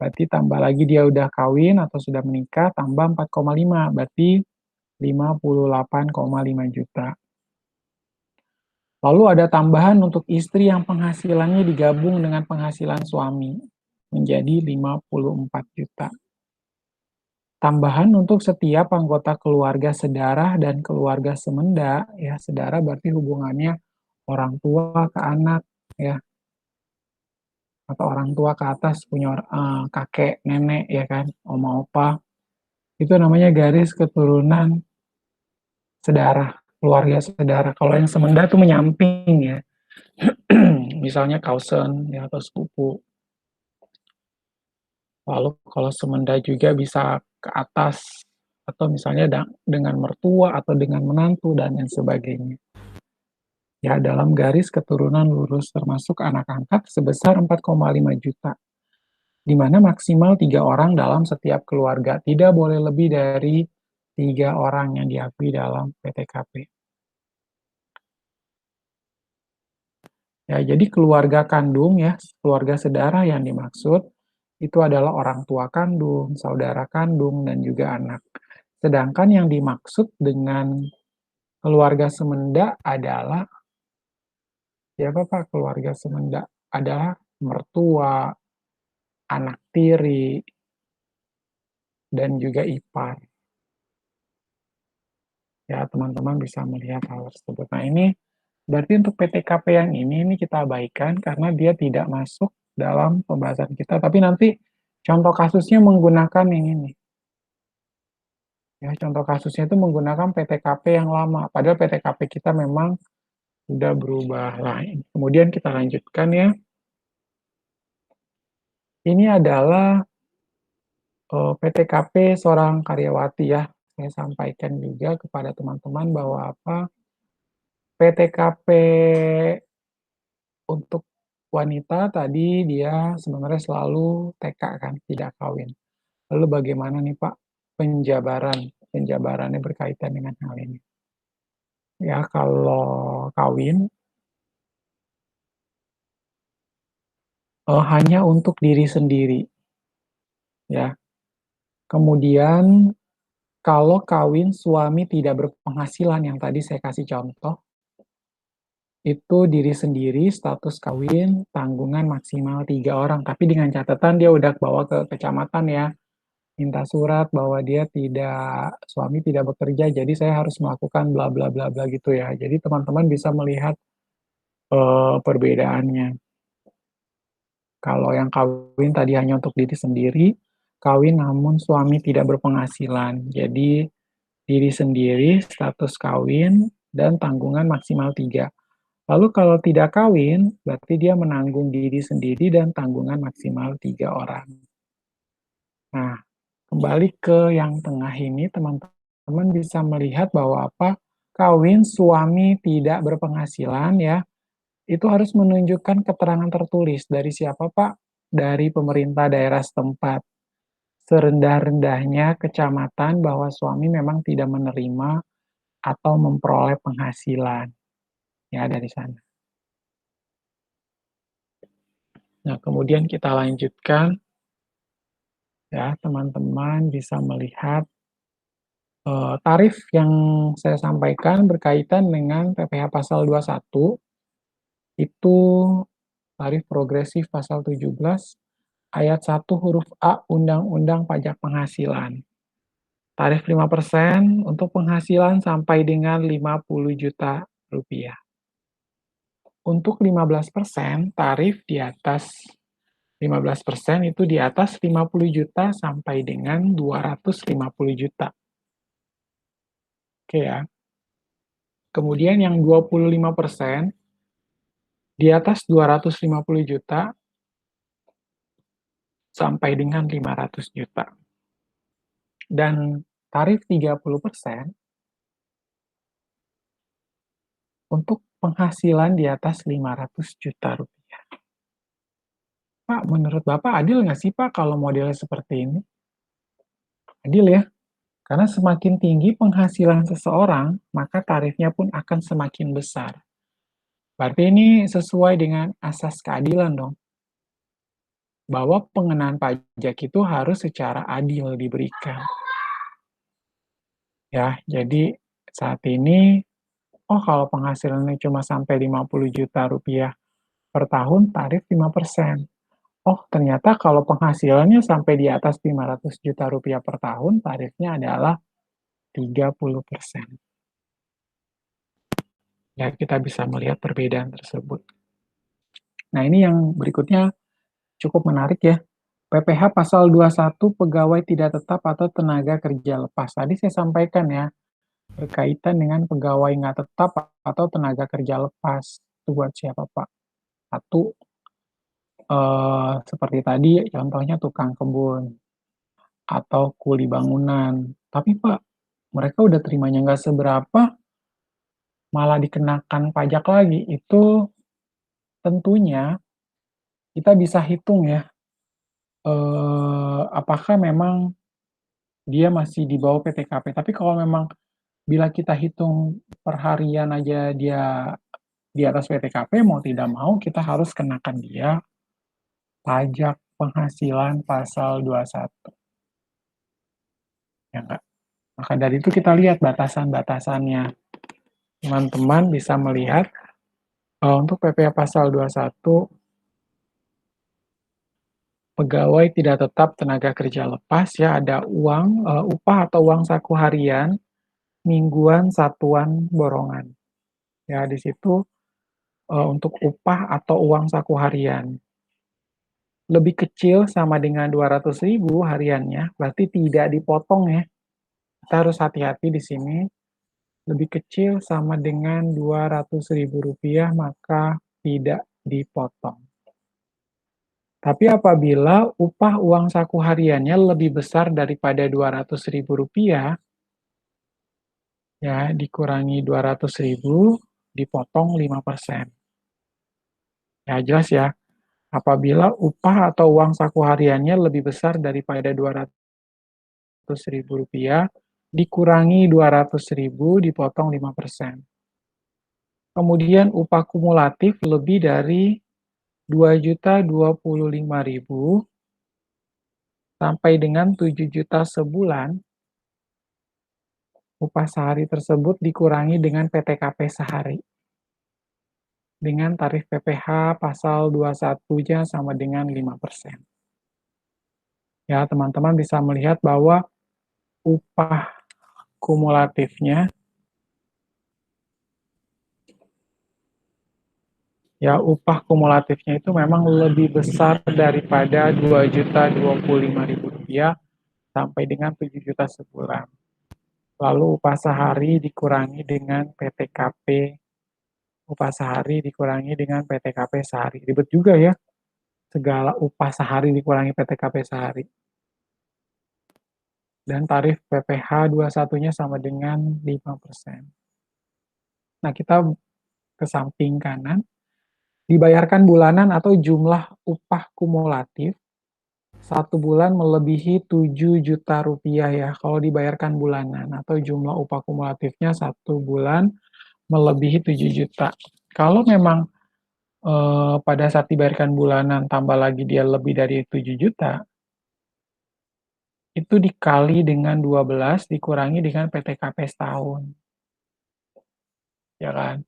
Berarti tambah lagi dia udah kawin atau sudah menikah, tambah 4,5. Berarti 58,5 juta. Lalu ada tambahan untuk istri yang penghasilannya digabung dengan penghasilan suami, menjadi 54 juta. Tambahan untuk setiap anggota keluarga sedarah dan keluarga semenda, ya sedarah berarti hubungannya orang tua ke anak, ya, atau orang tua ke atas punya kakek, nenek, ya kan, oma, opa, itu namanya garis keturunan sedarah, keluarga sedarah. Kalau yang semenda itu menyamping ya, misalnya cousin ya, atau sepupu. Lalu kalau semenda juga bisa ke atas, atau misalnya dengan mertua atau dengan menantu dan lain sebagainya. Ya, dalam garis keturunan lurus termasuk anak angkat sebesar 4,5 juta, di mana maksimal 3 orang dalam setiap keluarga. Tidak boleh lebih dari 3 orang yang diakui dalam PTKP. Ya, jadi keluarga kandung ya, keluarga sedarah yang dimaksud itu adalah orang tua kandung, saudara kandung, dan juga anak. Sedangkan yang dimaksud dengan keluarga semenda adalah, siapa Pak keluarga semenda? Adalah mertua, anak tiri, dan juga ipar. Ya, teman-teman bisa melihat hal tersebut. Nah, ini berarti untuk PTKP yang ini kita abaikan karena dia tidak masuk dalam pembahasan kita. Tapi nanti contoh kasusnya menggunakan yang ini. Ya, contoh kasusnya itu menggunakan PTKP yang lama. Padahal PTKP kita memang sudah berubah lain. Kemudian kita lanjutkan ya. Ini adalah PTKP seorang karyawati ya. Saya sampaikan juga kepada teman-teman bahwa PTKP untuk wanita tadi dia sebenarnya selalu TK kan, tidak kawin. Lalu bagaimana nih Pak penjabaran? Penjabarannya berkaitan dengan hal ini. Ya, kalau kawin hanya untuk diri sendiri. Ya. Kemudian kalau kawin suami tidak berpenghasilan yang tadi saya kasih contoh, itu diri sendiri, status kawin, tanggungan maksimal 3 orang. Tapi dengan catatan dia udah bawa ke kecamatan ya, minta surat bahwa dia tidak, suami tidak bekerja, jadi saya harus melakukan bla bla bla bla gitu ya. Jadi teman-teman bisa melihat perbedaannya. Kalau yang kawin tadi hanya untuk diri sendiri, kawin namun suami tidak berpenghasilan. Jadi diri sendiri, status kawin, dan tanggungan maksimal 3. Lalu kalau tidak kawin, berarti dia menanggung diri sendiri dan tanggungan maksimal 3 orang. Nah, kembali ke yang tengah ini, teman-teman bisa melihat bahwa kawin suami tidak berpenghasilan ya, itu harus menunjukkan keterangan tertulis dari siapa Pak? Dari pemerintah daerah setempat. Serendah-rendahnya kecamatan bahwa suami memang tidak menerima atau memperoleh penghasilan. Ya, dari sana. Nah, kemudian kita lanjutkan. Ya, teman-teman bisa melihat tarif yang saya sampaikan berkaitan dengan PPh pasal 21, itu tarif progresif pasal 17 ayat 1 huruf A Undang-Undang Pajak Penghasilan. Tarif 5% untuk penghasilan sampai dengan 50 juta rupiah. Untuk 15% tarif di atas 15% itu di atas 50 juta sampai dengan 250 juta. Oke ya. Kemudian yang 25% di atas 250 juta sampai dengan 500 juta. Dan tarif 30% untuk penghasilan di atas 500 juta rupiah. Pak, menurut Bapak adil nggak sih Pak kalau modelnya seperti ini? Adil ya? Karena semakin tinggi penghasilan seseorang, maka tarifnya pun akan semakin besar. Berarti ini sesuai dengan asas keadilan dong, bahwa pengenaan pajak itu harus secara adil diberikan. Ya, jadi saat ini, oh kalau penghasilannya cuma sampai 50 juta rupiah per tahun, tarif 5%. Oh, ternyata kalau penghasilannya sampai di atas 500 juta rupiah per tahun, tarifnya adalah 30%. Ya, kita bisa melihat perbedaan tersebut. Nah, ini yang berikutnya cukup menarik ya. PPh pasal 21 pegawai tidak tetap atau tenaga kerja lepas. Tadi saya sampaikan ya, berkaitan dengan pegawai nggak tetap atau tenaga kerja lepas. Itu buat siapa, Pak? Satu, seperti tadi contohnya tukang kebun atau kuli bangunan. Tapi Pak, mereka udah terimanya nggak seberapa, malah dikenakan pajak lagi. Itu tentunya kita bisa hitung ya, apakah memang dia masih di bawah PTKP. Tapi kalau memang bila kita hitung perharian aja dia di atas PTKP, mau tidak mau kita harus kenakan dia pajak penghasilan pasal 21. Ya enggak? Maka dari itu kita lihat batasan-batasannya. Teman-teman bisa melihat untuk PPh pasal 21, pegawai tidak tetap tenaga kerja lepas ya, ada upah atau uang saku harian, mingguan, satuan, borongan. Ya, di situ untuk upah atau uang saku harian lebih kecil sama dengan 200.000 hariannya, berarti tidak dipotong ya. Kita harus hati-hati di sini. Lebih kecil sama dengan 200.000 rupiah, maka tidak dipotong. Tapi apabila upah uang saku hariannya lebih besar daripada 200.000 rupiah, ya dikurangi 200.000, dipotong 5%. Ya jelas ya, apabila upah atau uang saku hariannya lebih besar daripada 200.000 rupiah, dikurangi 200.000, dipotong 5%. Kemudian upah kumulatif lebih dari 2.025.000 sampai dengan 7 juta sebulan, upah sehari tersebut dikurangi dengan PTKP sehari. Dengan tarif PPh pasal 21-nya sama dengan 5%. Ya, teman-teman bisa melihat bahwa upah kumulatifnya, ya upah kumulatifnya itu memang lebih besar daripada 2.025.000 rupiah sampai dengan 7 juta sebulan. Lalu upah sehari dikurangi dengan PTKP, upah sehari dikurangi dengan PTKP sehari. Ribet juga ya, segala upah sehari dikurangi PTKP sehari. Dan tarif PPh 21-nya sama dengan 5%. Nah, kita ke samping kanan, dibayarkan bulanan atau jumlah upah kumulatif satu bulan melebihi 7 juta rupiah ya, kalau dibayarkan bulanan, atau jumlah upah kumulatifnya satu bulan melebihi 7 juta. Kalau memang pada saat dibayarkan bulanan tambah lagi dia lebih dari 7 juta, itu dikali dengan 12 dikurangi dengan PTKP setahun. Ya kan?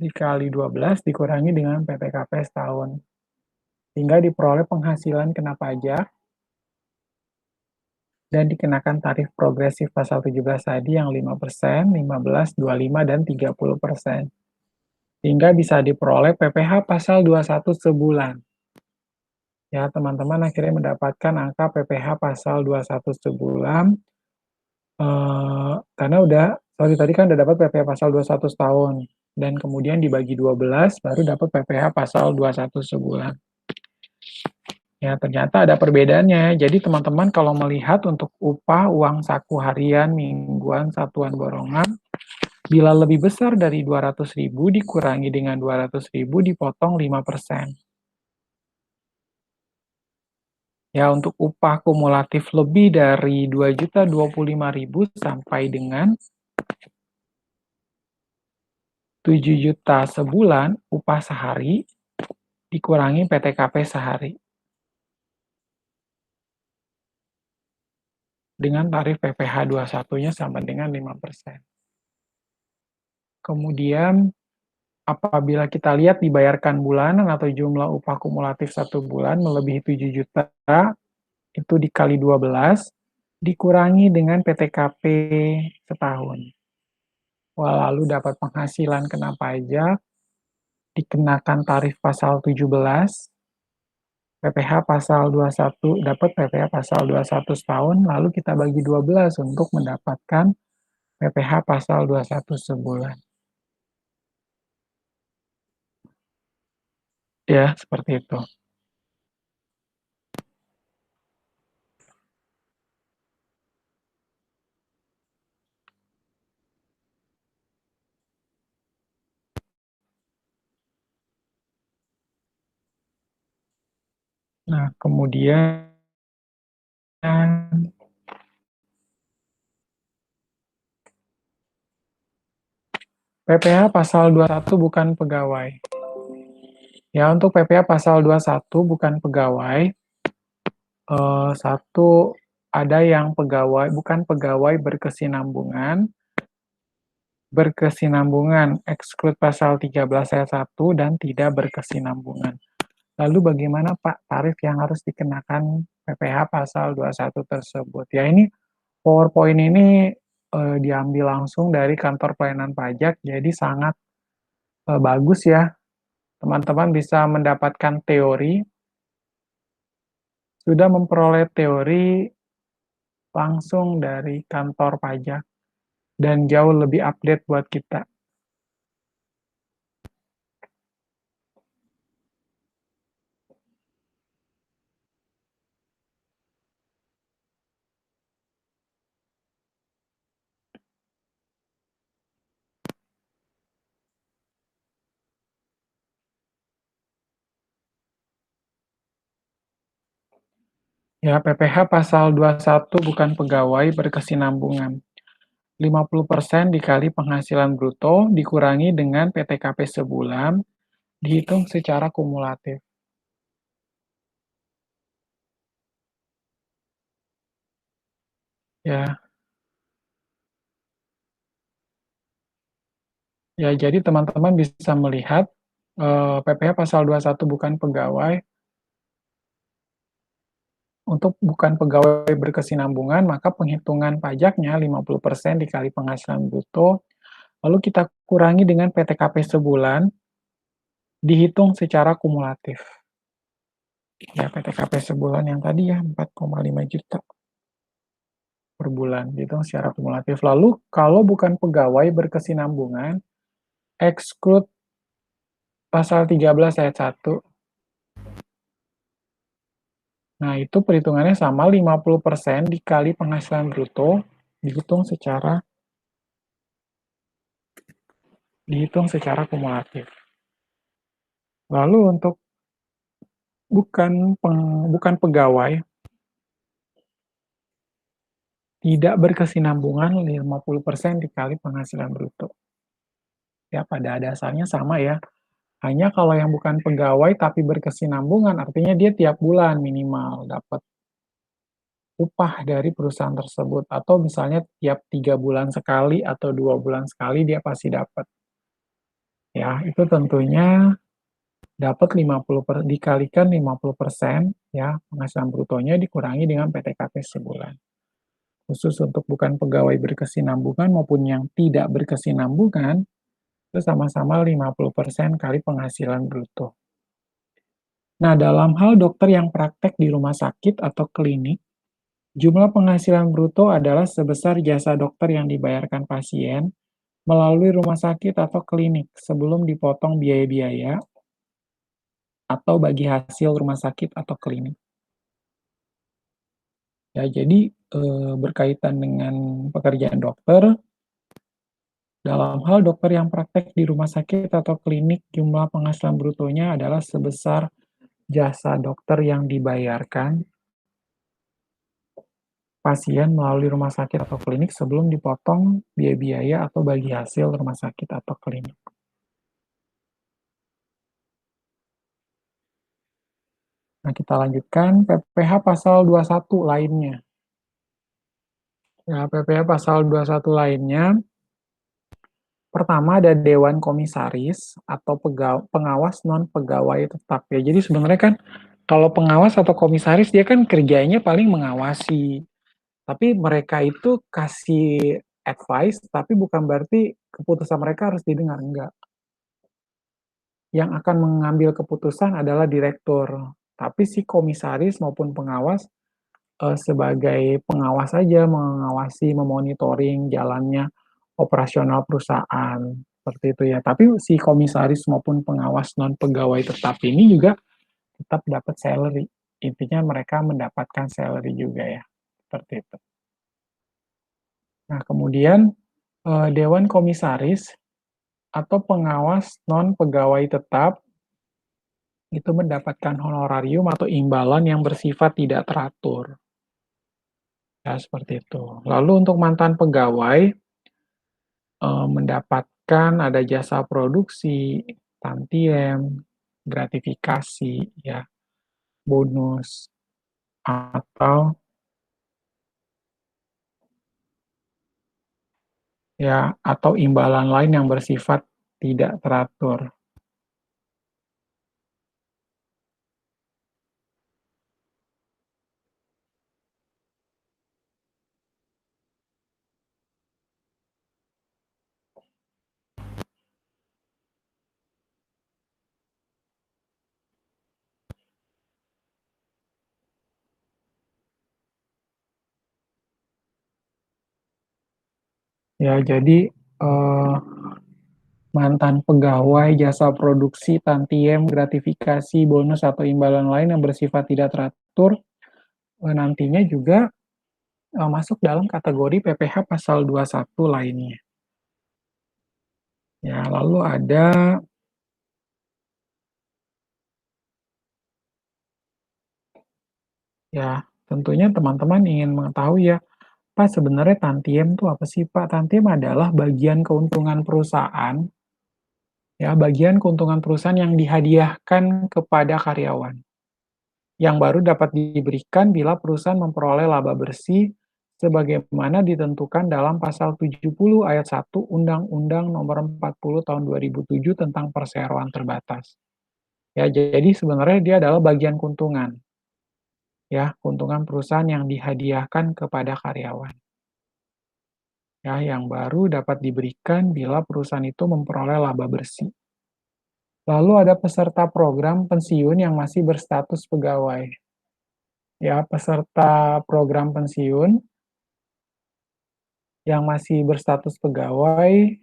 Dikali 12 dikurangi dengan PTKP setahun. Sehingga diperoleh penghasilan kena pajak dan dikenakan tarif progresif pasal 17 tadi yang 5%, 15, 25, dan 30%. Sehingga bisa diperoleh PPh pasal 21 sebulan. Ya, teman-teman akhirnya mendapatkan angka PPh pasal 21 sebulan, karena tadi kan udah dapat PPh pasal 21 setahun, dan kemudian dibagi 12, baru dapat PPh pasal 21 sebulan. Ya, ternyata ada perbedaannya. Jadi teman-teman kalau melihat untuk upah, uang saku harian, mingguan, satuan borongan, bila lebih besar dari 200.000 dikurangi dengan 200.000 dipotong 5%. Ya, untuk upah kumulatif lebih dari 2.025.000 sampai dengan 7 juta sebulan upah sehari dikurangi PTKP sehari dengan tarif PPh 21-nya sama dengan 5%. Kemudian apabila kita lihat dibayarkan bulanan atau jumlah upah kumulatif 1 bulan melebihi 7 juta, itu dikali 12, dikurangi dengan PTKP setahun. Wah, lalu dapat penghasilan kena pajak, dikenakan tarif pasal 17, PPh pasal 21, dapat PPh pasal 21 setahun, lalu kita bagi 12 untuk mendapatkan PPh pasal 21 sebulan. Ya, seperti itu. Nah, kemudian PPh pasal 21 bukan pegawai. Ya, untuk PPh pasal 21 bukan pegawai, satu, ada yang pegawai, bukan pegawai berkesinambungan, exclude pasal 13 ayat 1 dan tidak berkesinambungan. Lalu bagaimana Pak tarif yang harus dikenakan PPh pasal 21 tersebut? Ya, ini PowerPoint ini diambil langsung dari kantor pelayanan pajak, jadi sangat bagus ya. Teman-teman bisa mendapatkan teori, sudah memperoleh teori langsung dari kantor pajak, dan jauh lebih update buat kita. Ya, PPh pasal 21 bukan pegawai berkesinambungan. 50% dikali penghasilan bruto dikurangi dengan PTKP sebulan, dihitung secara kumulatif. Ya, ya jadi teman-teman bisa melihat PPh pasal 21 bukan pegawai, untuk bukan pegawai berkesinambungan, maka penghitungan pajaknya 50% dikali penghasilan bruto, lalu kita kurangi dengan PTKP sebulan, dihitung secara kumulatif. Ya, PTKP sebulan yang tadi ya, 4,5 juta per bulan, dihitung secara kumulatif. Lalu, kalau bukan pegawai berkesinambungan, exclude pasal 13 ayat 1. Nah, itu perhitungannya sama 50% dikali penghasilan bruto, dihitung secara kumulatif. Lalu untuk bukan pegawai, tidak berkesinambungan 50% dikali penghasilan bruto. Ya, pada dasarnya sama ya. Hanya kalau yang bukan pegawai tapi berkesinambungan, artinya dia tiap bulan minimal dapat upah dari perusahaan tersebut. Atau misalnya tiap 3 bulan sekali atau 2 bulan sekali dia pasti dapat. Ya, itu tentunya dapat 50 dikalikan 50% ya penghasilan brutonya dikurangi dengan PTKP sebulan. Khusus untuk bukan pegawai berkesinambungan maupun yang tidak berkesinambungan, itu sama-sama 50% kali penghasilan bruto. Nah, dalam hal dokter yang praktek di rumah sakit atau klinik, jumlah penghasilan bruto adalah sebesar jasa dokter yang dibayarkan pasien melalui rumah sakit atau klinik sebelum dipotong biaya-biaya atau bagi hasil rumah sakit atau klinik. Ya, jadi berkaitan dengan pekerjaan dokter, dalam hal dokter yang praktek di rumah sakit atau klinik, jumlah penghasilan brutonya adalah sebesar jasa dokter yang dibayarkan pasien melalui rumah sakit atau klinik sebelum dipotong biaya-biaya atau bagi hasil rumah sakit atau klinik. Nah, kita lanjutkan PPh pasal 21 lainnya. Ya, PPh pasal 21 lainnya, pertama ada Dewan Komisaris atau pengawas non-pegawai tetap. Ya, jadi sebenarnya kan kalau pengawas atau komisaris dia kan kerjanya paling mengawasi. Tapi mereka itu kasih advice, tapi bukan berarti keputusan mereka harus didengar, enggak. Yang akan mengambil keputusan adalah direktur. Tapi si komisaris maupun pengawas sebagai pengawas saja, mengawasi, memonitoring jalannya operasional perusahaan. Seperti itu ya. Tapi si komisaris maupun pengawas non pegawai tetap ini juga tetap dapat salary. Intinya mereka mendapatkan salary juga ya. Seperti itu. Nah, kemudian Dewan Komisaris atau pengawas non-pegawai tetap itu mendapatkan honorarium atau imbalan yang bersifat tidak teratur. Ya, seperti itu. Lalu untuk mantan pegawai, mendapatkan ada jasa produksi, tantiem, gratifikasi, ya, bonus, atau atau imbalan lain yang bersifat tidak teratur. Ya, jadi mantan pegawai, jasa produksi, tantiem, gratifikasi, bonus, atau imbalan lain yang bersifat tidak teratur, nantinya juga masuk dalam kategori PPh pasal 21 lainnya. Ya, lalu ada ya tentunya teman-teman ingin mengetahui ya, Pak sebenarnya tantiem itu apa sih Pak? Tantiem adalah bagian keuntungan perusahaan, ya bagian keuntungan perusahaan yang dihadiahkan kepada karyawan, yang baru dapat diberikan bila perusahaan memperoleh laba bersih sebagaimana ditentukan dalam pasal 70 ayat 1 Undang-Undang Nomor 40 Tahun 2007 tentang perseroan terbatas. Ya, jadi sebenarnya dia adalah bagian keuntungan. Ya, keuntungan perusahaan yang dihadiahkan kepada karyawan. Ya, yang baru dapat diberikan bila perusahaan itu memperoleh laba bersih. Lalu ada peserta program pensiun yang masih berstatus pegawai. Ya, peserta program pensiun yang masih berstatus pegawai,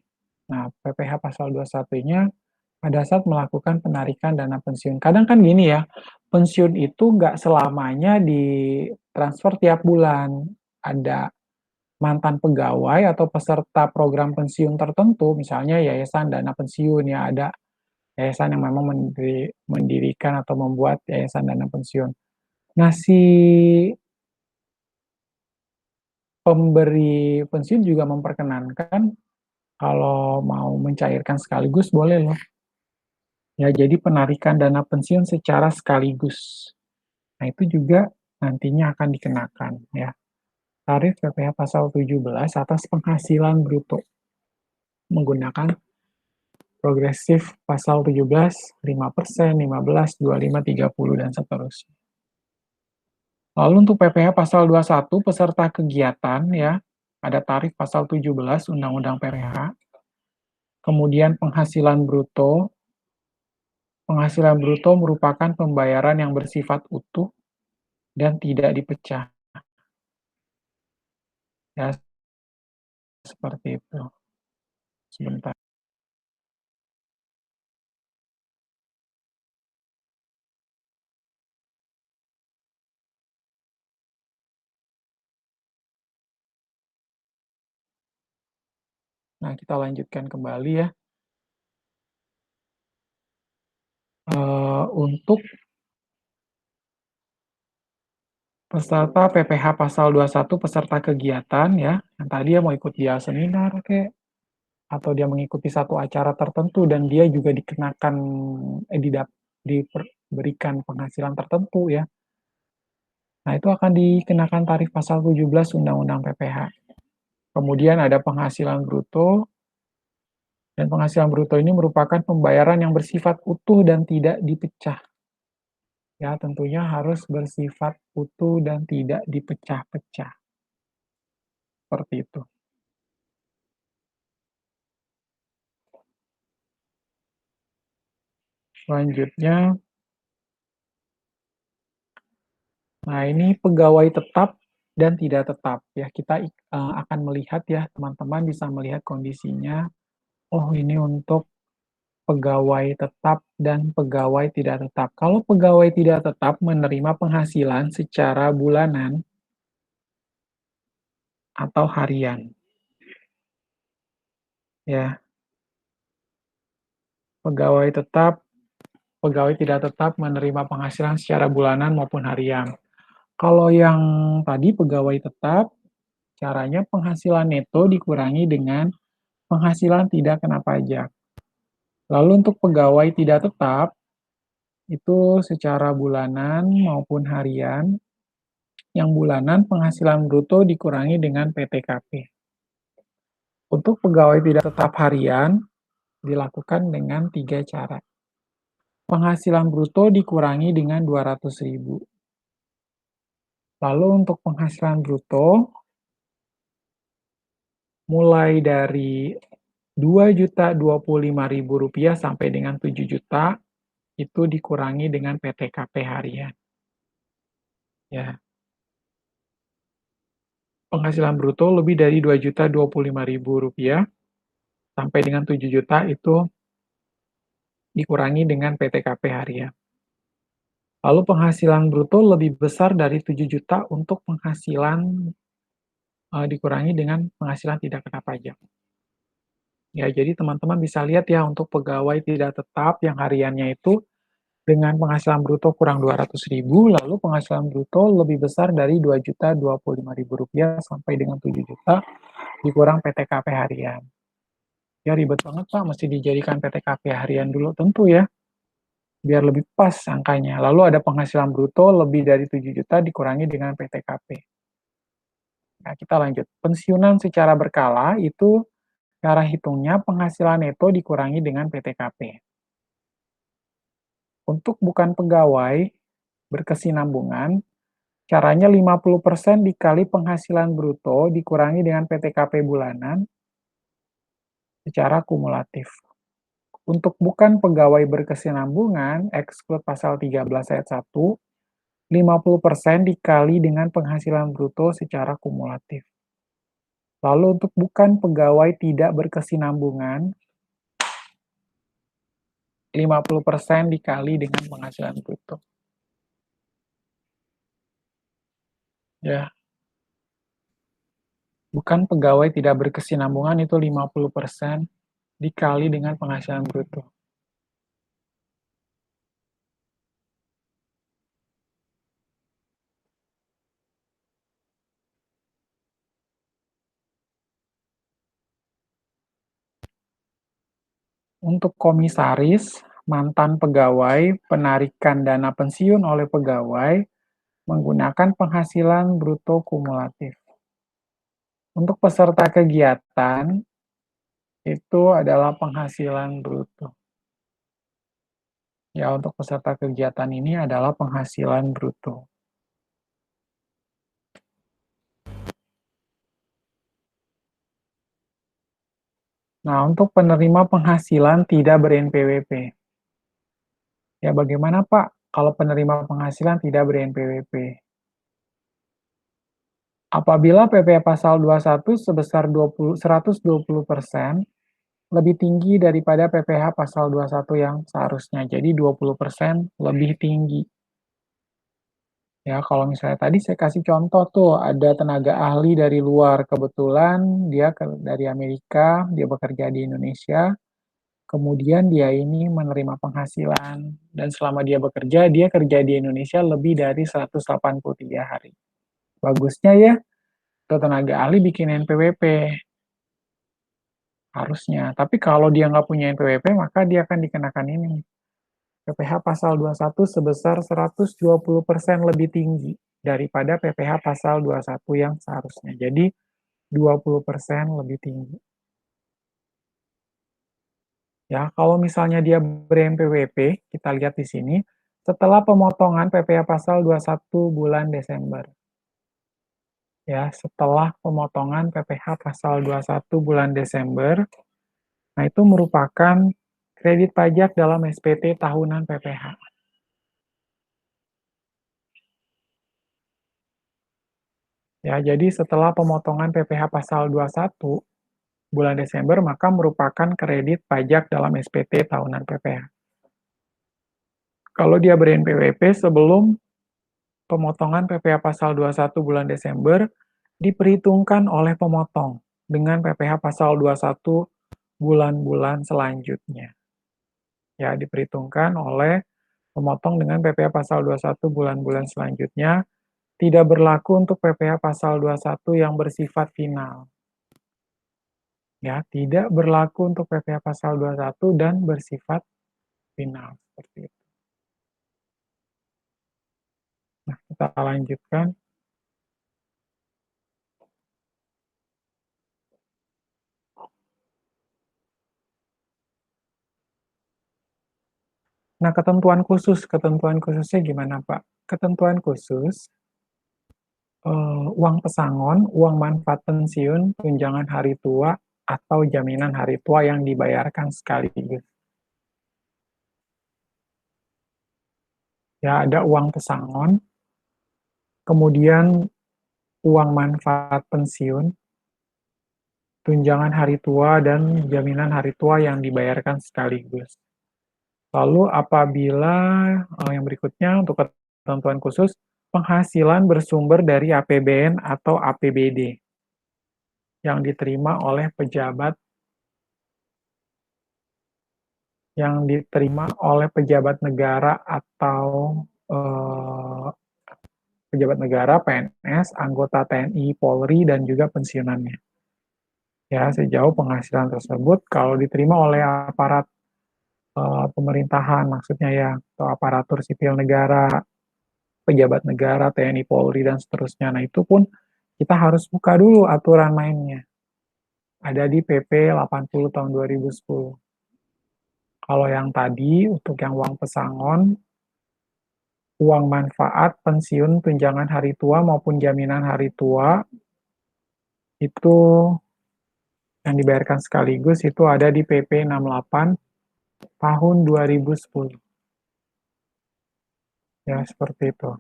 nah PPh pasal 21-nya pada saat melakukan penarikan dana pensiun. Kadang kan gini ya, pensiun itu nggak selamanya ditransfer tiap bulan. Ada mantan pegawai atau peserta program pensiun tertentu, misalnya yayasan dana pensiun, ya ada yayasan yang memang mendirikan atau membuat yayasan dana pensiun. Nah, si pemberi pensiun juga memperkenankan kalau mau mencairkan sekaligus boleh loh. Ya, jadi penarikan dana pensiun secara sekaligus. Nah, itu juga nantinya akan dikenakan ya. Tarif PPh pasal 17 atas penghasilan bruto menggunakan progresif pasal 17, 5%, 15, 25, 30, dan seterusnya. Lalu untuk PPh pasal 21, peserta kegiatan ya, ada tarif pasal 17 Undang-Undang PPh, kemudian penghasilan bruto merupakan pembayaran yang bersifat utuh dan tidak dipecah. Ya, seperti itu. Sebentar. Nah, kita lanjutkan kembali ya. Untuk Peserta PPh pasal 21 peserta kegiatan ya, yang tadi ya mau ikut dia seminar kek, atau dia mengikuti satu acara tertentu dan dia juga dikenakan diberikan penghasilan tertentu ya. Nah, itu akan dikenakan tarif pasal 17 Undang-Undang PPh. Kemudian ada penghasilan bruto, dan penghasilan bruto ini merupakan pembayaran yang bersifat utuh dan tidak dipecah. Ya, tentunya harus bersifat utuh dan tidak dipecah-pecah. Seperti itu. Selanjutnya, nah ini pegawai tetap dan tidak tetap. Ya, kita akan melihat ya, teman-teman bisa melihat kondisinya. Oh, ini untuk pegawai tetap dan pegawai tidak tetap. Kalau pegawai tidak tetap menerima penghasilan secara bulanan atau harian. Ya, pegawai tetap, pegawai tidak tetap menerima penghasilan secara bulanan maupun harian. Kalau yang tadi pegawai tetap, caranya penghasilan neto dikurangi dengan penghasilan tidak kena pajak. Lalu untuk pegawai tidak tetap, itu secara bulanan maupun harian, yang bulanan penghasilan bruto dikurangi dengan PTKP. Untuk pegawai tidak tetap harian, dilakukan dengan 3 cara. Penghasilan bruto dikurangi dengan 200.000. Lalu untuk penghasilan bruto, mulai dari Rp2.025.000 sampai dengan 7 juta, itu dikurangi dengan PTKP harian. Ya, penghasilan bruto lebih dari Rp2.025.000 sampai dengan 7 juta itu dikurangi dengan PTKP harian. Lalu penghasilan bruto lebih besar dari 7 juta untuk penghasilan dikurangi dengan penghasilan tidak kena pajak. Ya, jadi teman-teman bisa lihat ya untuk pegawai tidak tetap yang hariannya itu dengan penghasilan bruto kurang 200.000, lalu penghasilan bruto lebih besar dari Rp2.025.000 sampai dengan 7 juta dikurang PTKP harian. Ya ribet banget Pak, mesti dijadikan PTKP harian dulu tentu ya, biar lebih pas angkanya. Lalu ada penghasilan bruto lebih dari 7 juta dikurangi dengan PTKP. Nah, kita lanjut. Pensiunan secara berkala itu cara hitungnya penghasilan neto dikurangi dengan PTKP. Untuk bukan pegawai berkesinambungan, caranya 50% dikali penghasilan bruto dikurangi dengan PTKP bulanan secara kumulatif. Untuk bukan pegawai berkesinambungan, exclude pasal 13 ayat 1, 50% dikali dengan penghasilan bruto secara kumulatif. Lalu untuk bukan pegawai tidak berkesinambungan, 50% dikali dengan penghasilan bruto. Ya. Bukan pegawai tidak berkesinambungan itu 50% dikali dengan penghasilan bruto. Untuk komisaris, mantan pegawai, penarikan dana pensiun oleh pegawai menggunakan penghasilan bruto kumulatif. Untuk peserta kegiatan, itu adalah penghasilan bruto. Ya, untuk peserta kegiatan ini adalah penghasilan bruto. Nah, untuk penerima penghasilan tidak ber-NPWP. Ya, bagaimana Pak kalau penerima penghasilan tidak ber-NPWP? Apabila PP pasal 21 sebesar 120% lebih tinggi daripada PPh pasal 21 yang seharusnya. Jadi 20% lebih tinggi. Ya, kalau misalnya tadi saya kasih contoh tuh, ada tenaga ahli dari luar, kebetulan dia dari Amerika, dia bekerja di Indonesia, kemudian dia ini menerima penghasilan, dan selama dia bekerja, dia kerja di Indonesia lebih dari 183 hari. Bagusnya ya, ke tenaga ahli bikin NPWP, harusnya. Tapi kalau dia nggak punya NPWP, maka dia akan dikenakan ini, PPh pasal 21 sebesar 120% lebih tinggi daripada PPh pasal 21 yang seharusnya. Jadi 20% lebih tinggi. Ya, kalau misalnya dia ber-NPWP, kita lihat di sini, setelah pemotongan PPh pasal 21 bulan Desember. Ya, setelah pemotongan PPh pasal 21 bulan Desember, nah itu merupakan kredit pajak dalam SPT tahunan PPh. Ya, jadi setelah pemotongan PPh pasal 21 bulan Desember, maka merupakan kredit pajak dalam SPT tahunan PPh. Kalau dia ber-NPWP sebelum pemotongan PPh pasal 21 bulan Desember, diperhitungkan oleh pemotong dengan PPh pasal 21 bulan-bulan selanjutnya. Ya, diperhitungkan oleh pemotong dengan PPh pasal 21 bulan-bulan selanjutnya, tidak berlaku untuk PPh pasal 21 yang bersifat final. Ya, tidak berlaku untuk PPh pasal 21 dan bersifat final. Seperti itu. Nah, kita lanjutkan. Nah, ketentuan khususnya gimana, Pak? Ketentuan khusus, uang pesangon, uang manfaat pensiun, tunjangan hari tua, atau jaminan hari tua yang dibayarkan sekaligus. Ya, ada uang pesangon, kemudian uang manfaat pensiun, tunjangan hari tua, dan jaminan hari tua yang dibayarkan sekaligus. Lalu apabila yang berikutnya untuk ketentuan khusus, penghasilan bersumber dari APBN atau APBD yang diterima oleh pejabat negara atau pejabat negara, PNS, anggota TNI, Polri, dan juga pensiunannya. Ya, sejauh penghasilan tersebut kalau diterima oleh aparat pemerintahan, maksudnya ya, atau aparatur sipil negara, pejabat negara, TNI, Polri, dan seterusnya. Nah, itu pun kita harus buka dulu aturan mainnya. Ada di PP 80 tahun 2010. Kalau yang tadi, untuk yang uang pesangon, uang manfaat, pensiun, tunjangan hari tua, maupun jaminan hari tua, itu yang dibayarkan sekaligus itu ada di PP 68 tahun 2010. Ya, seperti itu.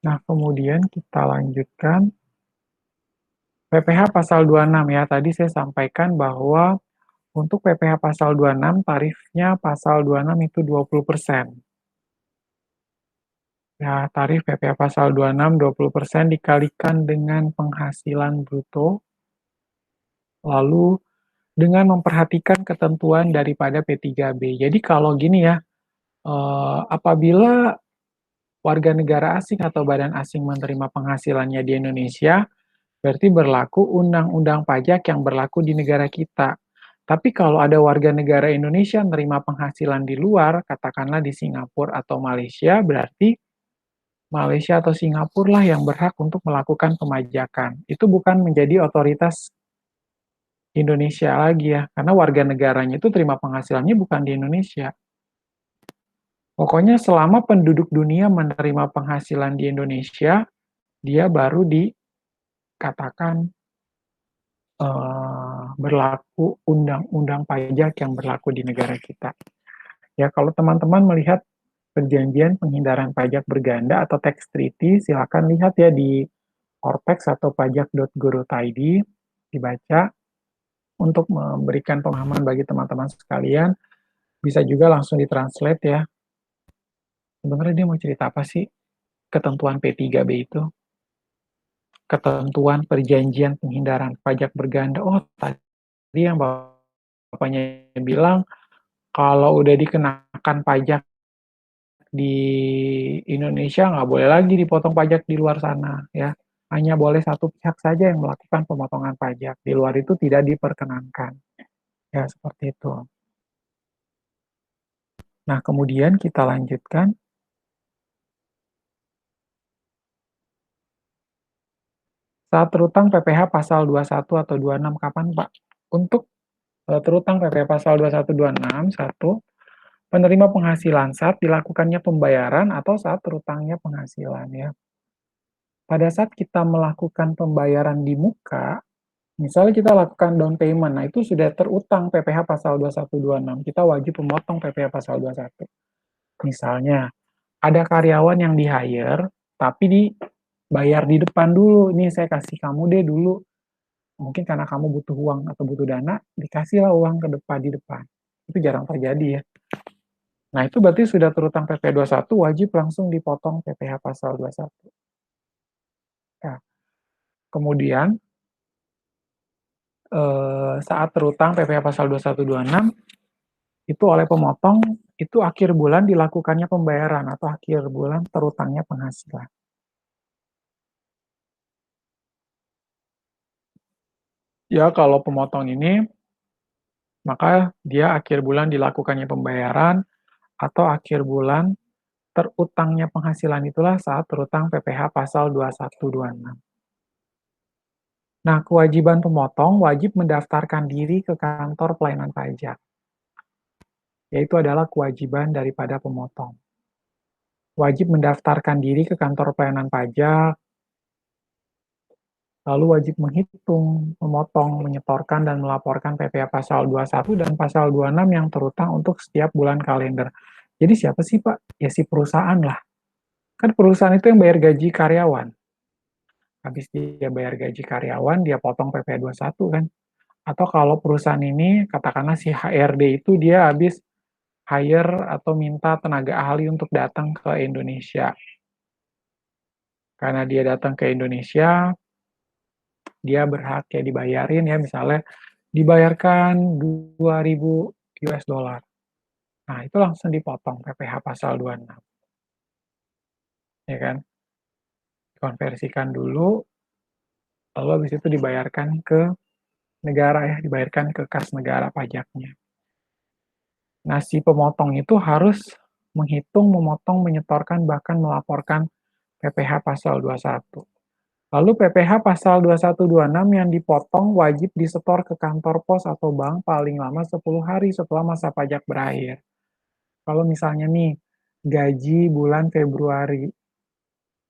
Nah, kemudian kita lanjutkan PPh pasal 26 ya. Tadi saya sampaikan bahwa untuk PPh pasal 26 tarifnya pasal 26 itu 20%. Ya, tarif PPh pasal 26 20% dikalikan dengan penghasilan bruto, lalu dengan memperhatikan ketentuan daripada P3B. Jadi kalau gini ya, apabila warga negara asing atau badan asing menerima penghasilannya di Indonesia, berarti berlaku undang-undang pajak yang berlaku di negara kita. Tapi kalau ada warga negara Indonesia menerima penghasilan di luar, katakanlah di Singapura atau Malaysia, berarti Malaysia atau Singapura lah yang berhak untuk melakukan pemajakan. Itu bukan menjadi otoritas Indonesia lagi ya, karena warga negaranya itu terima penghasilannya bukan di Indonesia. Pokoknya selama penduduk dunia menerima penghasilan di Indonesia, dia baru dikatakan berlaku undang-undang pajak yang berlaku di negara kita. Ya, kalau teman-teman melihat perjanjian penghindaran pajak berganda atau tax treaty, silakan lihat ya di Orpex atau pajak.go.id, dibaca untuk memberikan pemahaman bagi teman-teman sekalian. Bisa juga langsung ditranslate ya. Sebenarnya dia mau cerita apa sih ketentuan P3B itu? Ketentuan perjanjian penghindaran pajak berganda. Oh, tadi yang Bapaknya bilang, kalau udah dikenakan pajak di Indonesia nggak boleh lagi dipotong pajak di luar sana, ya. Hanya boleh satu pihak saja yang melakukan pemotongan pajak. Di luar itu tidak diperkenankan. Ya, seperti itu. Nah, kemudian kita lanjutkan. Saat terutang PPh pasal 21 atau 26 kapan, Pak? Untuk terutang PPh pasal 21 26, satu, penerima penghasilan saat dilakukannya pembayaran atau saat terutangnya penghasilan, ya. Pada saat kita melakukan pembayaran di muka, misalnya kita lakukan down payment, nah itu sudah terutang PPh pasal 21 26. Kita wajib memotong PPh pasal 21. Misalnya, ada karyawan yang di-hire, tapi dibayar di depan dulu. Ini saya kasih kamu deh dulu. Mungkin karena kamu butuh uang atau butuh dana, dikasihlah uang ke depan di depan. Itu jarang terjadi ya. Nah, itu berarti sudah terutang PPh 21, wajib langsung dipotong PPh pasal 21. Nah, kemudian saat terutang PPh pasal 21 26 itu oleh pemotong itu akhir bulan dilakukannya pembayaran atau akhir bulan terutangnya penghasilan. Ya, kalau pemotong ini maka dia akhir bulan dilakukannya pembayaran atau akhir bulan terutangnya penghasilan itulah saat terutang PPh pasal 21 26. Nah, kewajiban pemotong wajib mendaftarkan diri ke kantor pelayanan pajak. Yaitu adalah kewajiban daripada pemotong. Wajib mendaftarkan diri ke kantor pelayanan pajak, lalu wajib menghitung, memotong, menyetorkan, dan melaporkan PPh pasal 21 dan pasal 26 yang terutang untuk setiap bulan kalender. Jadi siapa sih, Pak? Ya si perusahaan lah. Kan perusahaan itu yang bayar gaji karyawan. Habis dia bayar gaji karyawan, dia potong PPh 21 kan. Atau kalau perusahaan ini, katakanlah si HRD itu dia habis hire atau minta tenaga ahli untuk datang ke Indonesia. Karena dia datang ke Indonesia, dia berhak ya dibayarin ya, misalnya dibayarkan 2.000 US dollar. Nah, itu langsung dipotong PPh pasal 26. Ya kan? Konversikan dulu, lalu habis itu dibayarkan ke negara ya, dibayarkan ke kas negara pajaknya. Nah, si pemotong itu harus menghitung, memotong, menyetorkan, bahkan melaporkan PPh pasal 21. Lalu PPh pasal 2126 yang dipotong wajib disetor ke kantor pos atau bank paling lama 10 hari setelah masa pajak berakhir. Kalau misalnya nih, gaji bulan Februari.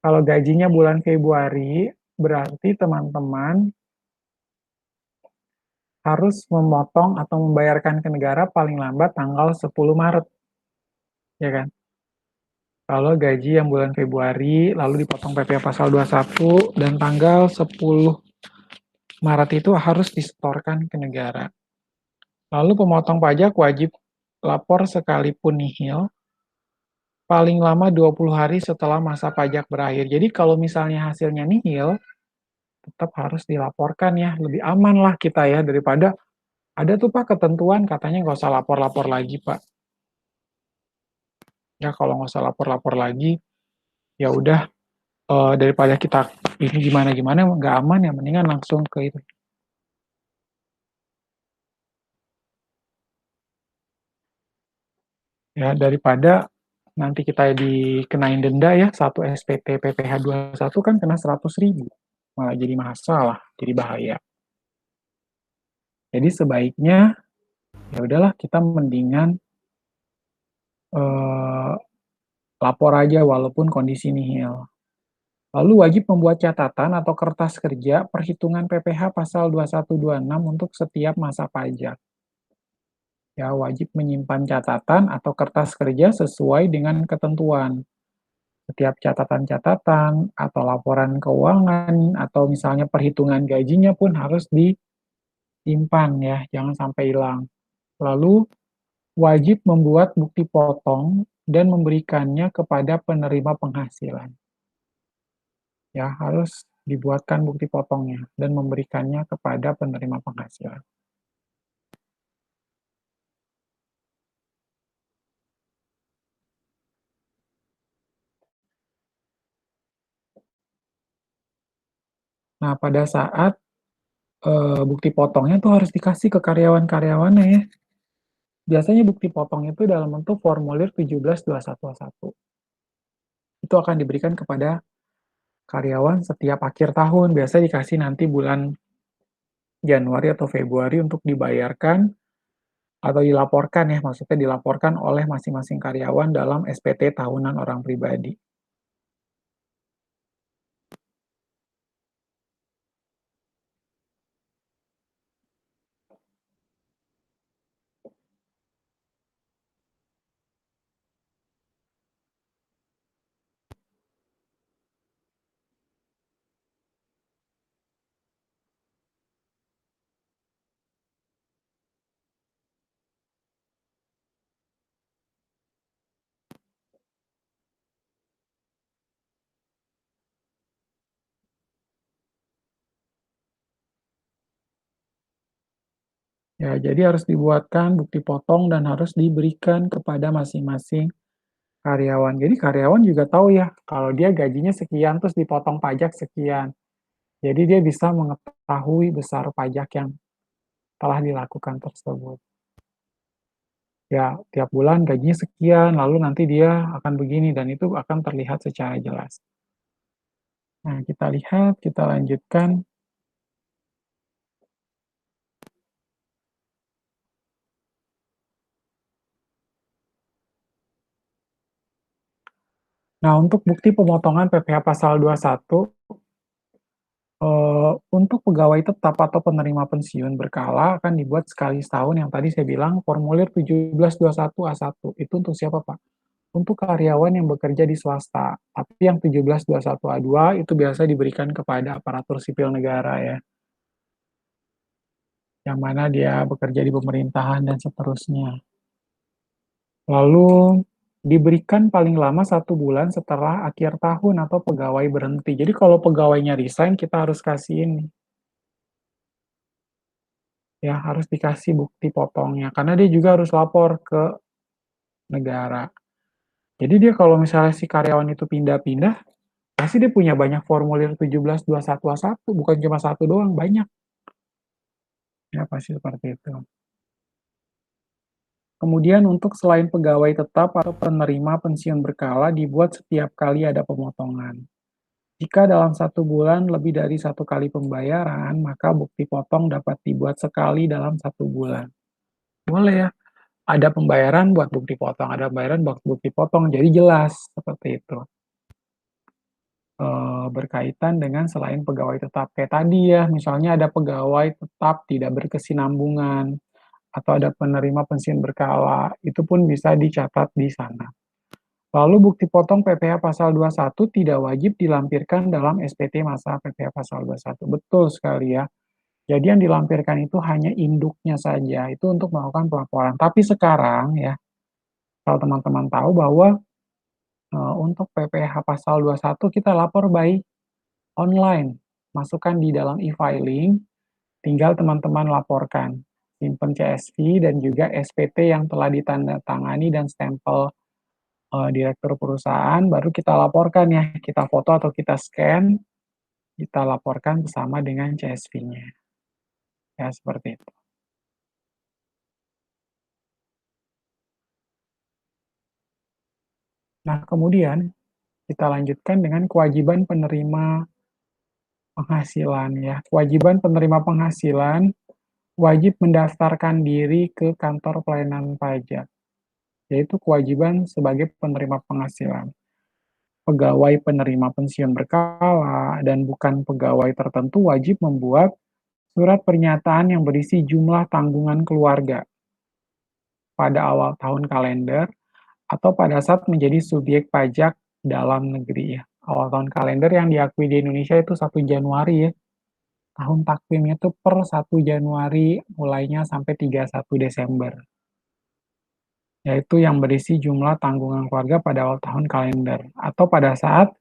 Kalau gajinya bulan Februari, berarti teman-teman harus memotong atau membayarkan ke negara paling lambat tanggal 10 Maret. Ya kan? Kalau gaji yang bulan Februari, lalu dipotong PPh pasal 21, dan tanggal 10 Maret itu harus disetorkan ke negara. Lalu pemotong pajak wajib lapor sekalipun nihil, paling lama 20 hari setelah masa pajak berakhir. Jadi kalau misalnya hasilnya nihil, tetap harus dilaporkan ya. Lebih aman lah kita ya, daripada ada tuh Pak ketentuan katanya nggak usah lapor-lapor lagi Pak. Ya kalau nggak usah lapor-lapor lagi, ya udah daripada kita ini gimana-gimana nggak aman ya, mendingan langsung ke itu. Ya daripada nanti kita dikenain denda ya, satu SPT PPh 21 kan kena 100.000. Malah jadi masalah, jadi bahaya. Jadi sebaiknya ya udahlah kita mendingan eh, lapor aja walaupun kondisi nihil. Lalu wajib membuat catatan atau kertas kerja perhitungan PPh pasal 2126 untuk setiap masa pajak. Ya, wajib menyimpan catatan atau kertas kerja sesuai dengan ketentuan. Setiap catatan-catatan atau laporan keuangan atau misalnya perhitungan gajinya pun harus disimpan ya, jangan sampai hilang. Lalu wajib membuat bukti potong dan memberikannya kepada penerima penghasilan. Ya, harus dibuatkan bukti potongnya dan memberikannya kepada penerima penghasilan. Nah, pada saat bukti potongnya tuh harus dikasih ke karyawan-karyawannya ya. Biasanya bukti potong itu dalam bentuk formulir 1721A1. Itu akan diberikan kepada karyawan setiap akhir tahun. Biasa dikasih nanti bulan Januari atau Februari untuk dibayarkan atau dilaporkan ya, maksudnya dilaporkan oleh masing-masing karyawan dalam SPT tahunan orang pribadi. Ya, jadi harus dibuatkan bukti potong dan harus diberikan kepada masing-masing karyawan. Jadi karyawan juga tahu ya, kalau dia gajinya sekian terus dipotong pajak sekian. Jadi dia bisa mengetahui besar pajak yang telah dilakukan tersebut. Ya, tiap bulan gajinya sekian, lalu nanti dia akan begini dan itu akan terlihat secara jelas. Nah, kita lihat, kita lanjutkan. Nah, untuk bukti pemotongan PPh pasal 21, untuk pegawai tetap atau penerima pensiun berkala akan dibuat sekali setahun yang tadi saya bilang formulir 1721A1. Itu untuk siapa, Pak? Untuk karyawan yang bekerja di swasta. Tapi yang 1721A2 itu biasa diberikan kepada aparatur sipil negara ya, yang mana dia bekerja di pemerintahan dan seterusnya. Lalu diberikan paling lama 1 bulan setelah akhir tahun atau pegawai berhenti. Jadi kalau pegawainya resign, kita harus kasih ini. Ya, harus dikasih bukti potongnya. Karena dia juga harus lapor ke negara. Jadi dia kalau misalnya si karyawan itu pindah-pindah, pasti dia punya banyak formulir 1721A1, bukan cuma satu doang, banyak. Ya, pasti seperti itu. Kemudian untuk selain pegawai tetap atau penerima pensiun berkala dibuat setiap kali ada pemotongan. Jika dalam 1 bulan lebih dari 1 kali pembayaran, maka bukti potong dapat dibuat sekali dalam 1 bulan. Boleh ya, ada pembayaran buat bukti potong, ada pembayaran buat bukti potong, jadi jelas seperti itu. Berkaitan dengan selain pegawai tetap. Kayak tadi ya, misalnya ada pegawai tetap tidak berkesinambungan, atau ada penerima pensiun berkala, itu pun bisa dicatat di sana. Lalu bukti potong PPh pasal 21 tidak wajib dilampirkan dalam SPT masa PPh pasal 21. Betul sekali ya. Jadi yang dilampirkan itu hanya induknya saja, itu untuk melakukan pelaporan. Tapi sekarang ya, kalau teman-teman tahu bahwa untuk PPh pasal 21 kita lapor by online. Masukkan di dalam e-filing, tinggal teman-teman laporkan. Simpen CSV dan juga SPT yang telah ditandatangani dan stempel direktur perusahaan, baru kita laporkan ya, kita foto atau kita scan, kita laporkan bersama dengan CSV-nya. Ya, seperti itu. Nah, kemudian kita lanjutkan dengan kewajiban penerima penghasilan ya. Kewajiban penerima penghasilan wajib mendaftarkan diri ke kantor pelayanan pajak, yaitu kewajiban sebagai penerima penghasilan. Pegawai penerima pensiun berkala dan bukan pegawai tertentu wajib membuat surat pernyataan yang berisi jumlah tanggungan keluarga pada awal tahun kalender atau pada saat menjadi subjek pajak dalam negeri ya. Awal tahun kalender yang diakui di Indonesia itu 1 Januari ya. Tahun takvimnya itu per 1 Januari mulainya sampai 31 Desember. Yaitu yang berisi jumlah tanggungan keluarga pada awal tahun kalender. Atau pada saat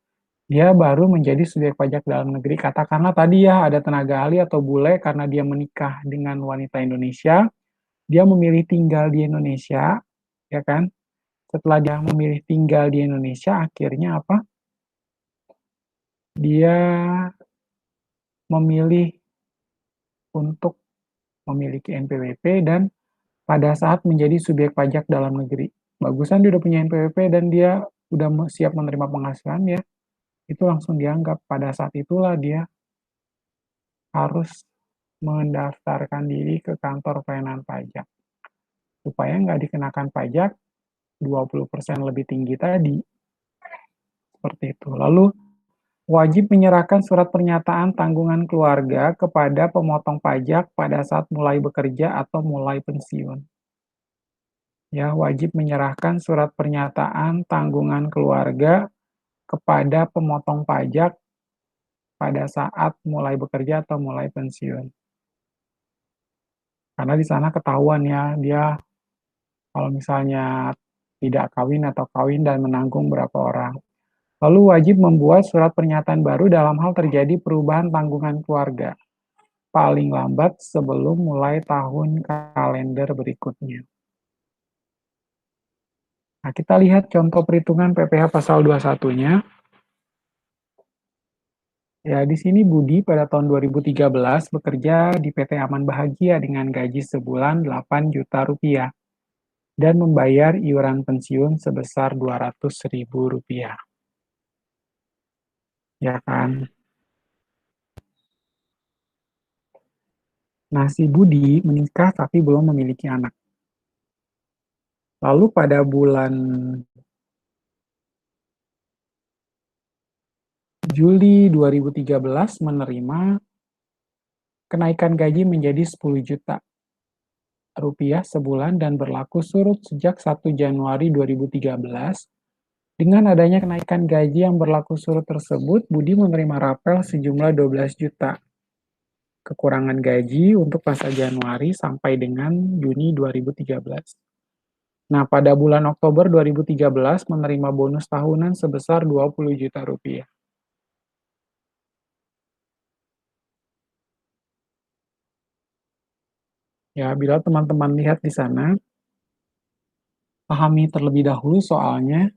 dia baru menjadi subjek pajak dalam negeri. Katakanlah tadi ya ada tenaga ahli atau bule karena dia menikah dengan wanita Indonesia, dia memilih tinggal di Indonesia, ya kan? Setelah dia memilih tinggal di Indonesia, akhirnya apa? Dia memilih untuk memiliki NPWP dan pada saat menjadi subjek pajak dalam negeri. Bagusan dia udah punya NPWP dan dia udah siap menerima penghasilan ya, itu langsung dianggap pada saat itulah dia harus mendaftarkan diri ke kantor pelayanan pajak. Supaya nggak dikenakan pajak 20% lebih tinggi tadi. Seperti itu. Lalu wajib menyerahkan surat pernyataan tanggungan keluarga kepada pemotong pajak pada saat mulai bekerja atau mulai pensiun. Ya, wajib menyerahkan surat pernyataan tanggungan keluarga kepada pemotong pajak pada saat mulai bekerja atau mulai pensiun. Karena di sana ketahuan ya, dia kalau misalnya tidak kawin atau kawin dan menanggung berapa orang. Lalu wajib membuat surat pernyataan baru dalam hal terjadi perubahan tanggungan keluarga, paling lambat sebelum mulai tahun kalender berikutnya. Nah, kita lihat contoh perhitungan PPh pasal 21-nya. Ya, di sini Budi pada tahun 2013 bekerja di PT Aman Bahagia dengan gaji sebulan 8 juta rupiah dan membayar iuran pensiun sebesar 200.000 rupiah. Ya kan? Nah, si Budi menikah tapi belum memiliki anak. Lalu pada bulan Juli 2013 menerima kenaikan gaji menjadi 10 juta rupiah sebulan dan berlaku surut sejak 1 Januari 2013. Dengan adanya kenaikan gaji yang berlaku surut tersebut, Budi menerima rapel sejumlah 12 juta kekurangan gaji untuk masa Januari sampai dengan Juni 2013. Nah, pada bulan Oktober 2013 menerima bonus tahunan sebesar 20 juta rupiah. Ya, bila teman-teman lihat di sana, pahami terlebih dahulu soalnya.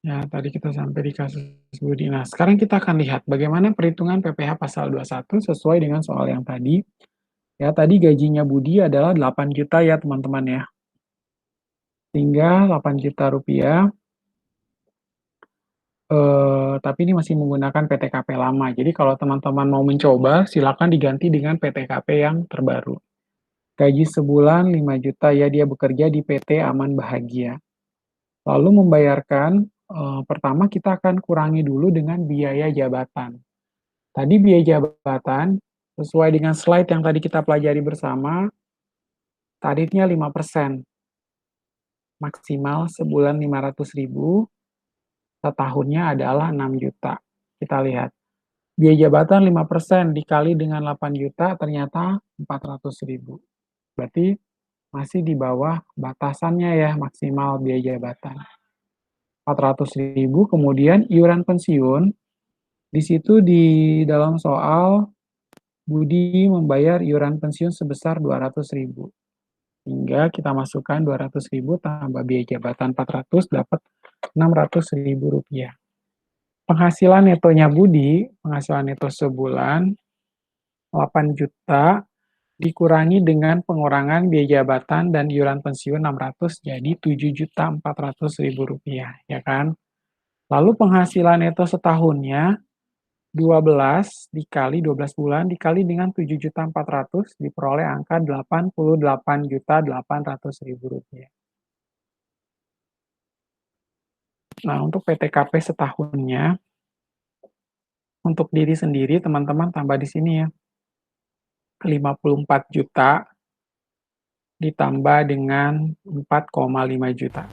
Ya, tadi kita sampai di kasus Budi. Nah, sekarang kita akan lihat bagaimana perhitungan PPh pasal 21 sesuai dengan soal yang tadi. Ya, tadi gajinya Budi adalah 8 juta ya, teman-teman ya. Sehingga 8 juta rupiah, tapi ini masih menggunakan PTKP lama. Jadi kalau teman-teman mau mencoba, silakan diganti dengan PTKP yang terbaru. Gaji sebulan 5 juta ya, dia bekerja di PT Aman Bahagia. Lalu membayarkan, pertama kita akan kurangi dulu dengan biaya jabatan. Tadi biaya jabatan, sesuai dengan slide yang tadi kita pelajari bersama, tarifnya 5%, maksimal sebulan 500.000, setahunnya adalah 6 juta. Kita lihat, biaya jabatan 5% dikali dengan 8 juta, ternyata 400.000. Berarti masih di bawah batasannya ya, maksimal biaya jabatan. 400.000, kemudian iuran pensiun, di situ di dalam soal Budi membayar iuran pensiun sebesar 200.000. Hingga kita masukkan 200.000 tambah biaya jabatan 400 dapat 600.000 rupiah. Penghasilan netonya Budi, penghasilan neto sebulan 8 juta dikurangi dengan pengurangan biaya jabatan dan iuran pensiun 600 jadi 7.400.000 rupiah, ya kan? Lalu penghasilan neto setahunnya 12 dikali 12 bulan dikali dengan 7.400 diperoleh angka 88.800.000 rupiah. Nah, untuk PTKP setahunnya, untuk diri sendiri teman-teman tambah di sini ya, 54 juta ditambah dengan 4,5 juta.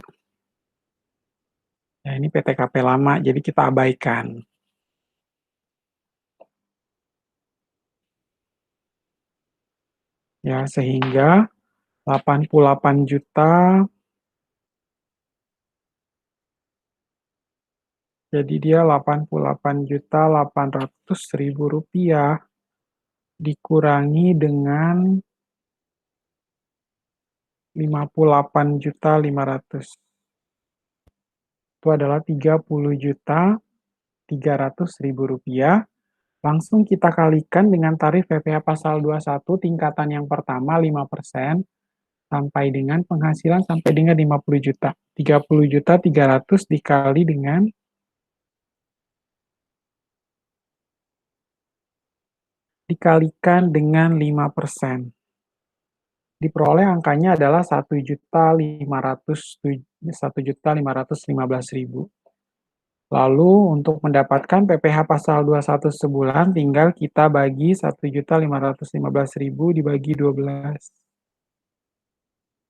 Ya, ini PTKP lama, jadi kita abaikan. Ya, sehingga 88 juta, jadi dia 88.800.000 rupiah dikurangi dengan 58.500. Itu adalah 30.300.000 rupiah. Langsung kita kalikan dengan tarif PPh pasal 21 tingkatan yang pertama 5% sampai dengan penghasilan sampai dengan 50 juta. 30.300.000 dikalikan dengan 5%. Diperoleh angkanya adalah 1.515.000. Lalu untuk mendapatkan PPh pasal 21 sebulan tinggal kita bagi 1.515.000 dibagi 12.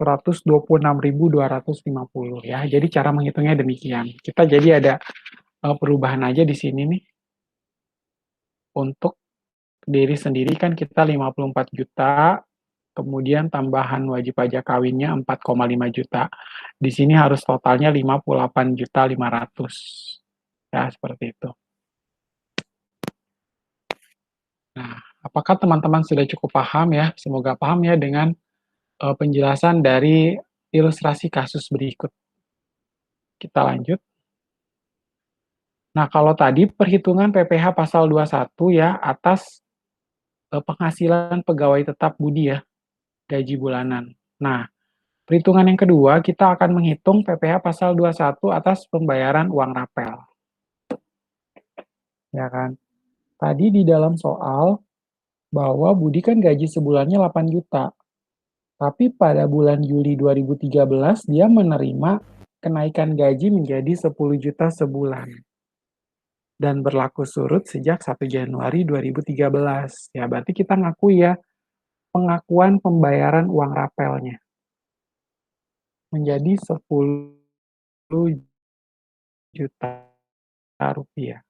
126.250 ya. Jadi cara menghitungnya demikian. Kita jadi ada perubahan aja di sini nih. Untuk diri sendiri kan kita 54 juta, kemudian tambahan wajib pajak kawinnya 4,5 juta. Di sini harus totalnya 58.500. Ya, seperti itu. Nah, apakah teman-teman sudah cukup paham ya? Semoga paham ya dengan penjelasan dari ilustrasi kasus berikut. Kita lanjut. Nah, kalau tadi perhitungan PPh pasal 21 ya atas penghasilan pegawai tetap Budi ya, gaji bulanan. Nah, perhitungan yang kedua kita akan menghitung PPh pasal 21 atas pembayaran uang rapel. Ya kan? Tadi di dalam soal bahwa Budi kan gaji sebulannya 8 juta. Tapi pada bulan Juli 2013 dia menerima kenaikan gaji menjadi 10 juta sebulan. Dan berlaku surut sejak 1 Januari 2013. Ya, berarti kita ngaku ya pengakuan pembayaran uang rapelnya menjadi 10 juta rupiah.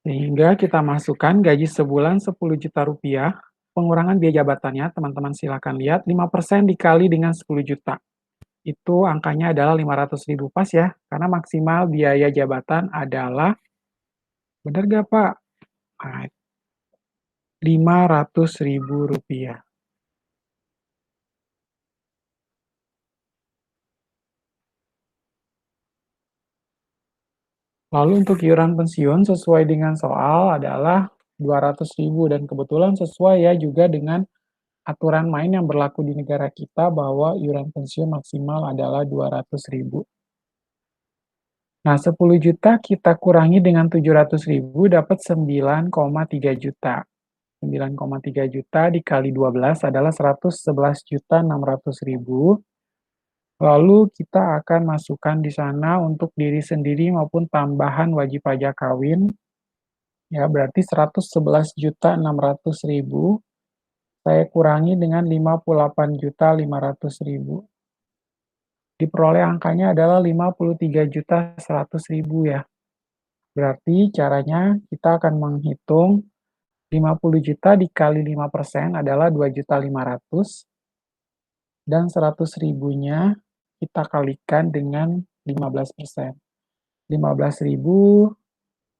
Sehingga kita masukkan gaji sebulan 10 juta rupiah, pengurangan biaya jabatannya, teman-teman silakan lihat, 5% dikali dengan 10 juta. Itu angkanya adalah 500.000 pas ya, karena maksimal biaya jabatan adalah, benar nggak Pak? Nah, 500.000 rupiah. Lalu untuk iuran pensiun sesuai dengan soal adalah 200.000 dan kebetulan sesuai ya juga dengan aturan main yang berlaku di negara kita bahwa iuran pensiun maksimal adalah 200.000. Nah, 10 juta kita kurangi dengan 700.000 dapat 9,3 juta. 9,3 juta dikali 12 adalah 111.600.000. Lalu kita akan masukkan di sana untuk diri sendiri maupun tambahan wajib pajak kawin. Ya, berarti 111.600.000 saya kurangi dengan 58.500.000. Diperoleh angkanya adalah 53.100.000 ya. Berarti caranya kita akan menghitung 50 juta dikali 5% adalah 2.500.000 dan 100 ribunya kita kalikan dengan 15%. 15.000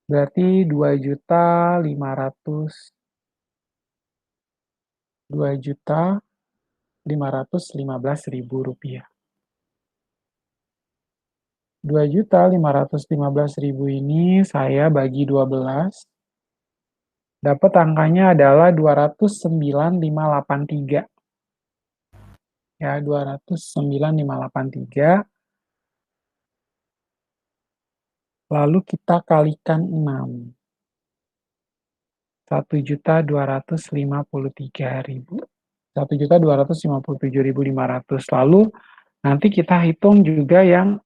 berarti 2.515.000 rupiah. 2.515.000 ini saya bagi 12, dapat angkanya adalah 209.583. Ya, 209.583. Lalu kita kalikan 6. 1.253.000. 1.257.500. Lalu nanti kita hitung juga yang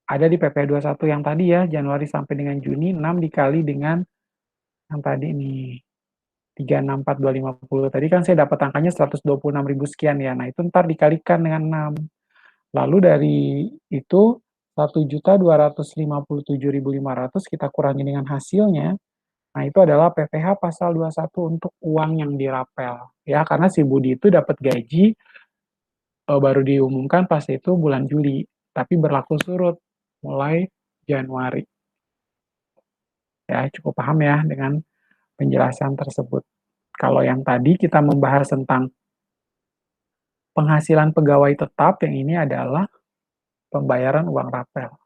ada di PP 21 yang tadi ya, Januari sampai dengan Juni, 6 dikali dengan yang tadi nih, 364.250. Tadi kan saya dapat angkanya 126.000 sekian ya. Nah, itu ntar dikalikan dengan 6. Lalu dari itu 1.257.500 kita kurangi dengan hasilnya, Nah, itu adalah PPh pasal 21 untuk uang yang dirapel. Ya, karena si Budi itu dapat gaji baru diumumkan pas itu bulan Juli, tapi berlaku surut mulai Januari. Ya, cukup paham ya dengan penjelasan tersebut. Kalau yang tadi kita membahas tentang penghasilan pegawai tetap, yang ini adalah pembayaran uang rapel.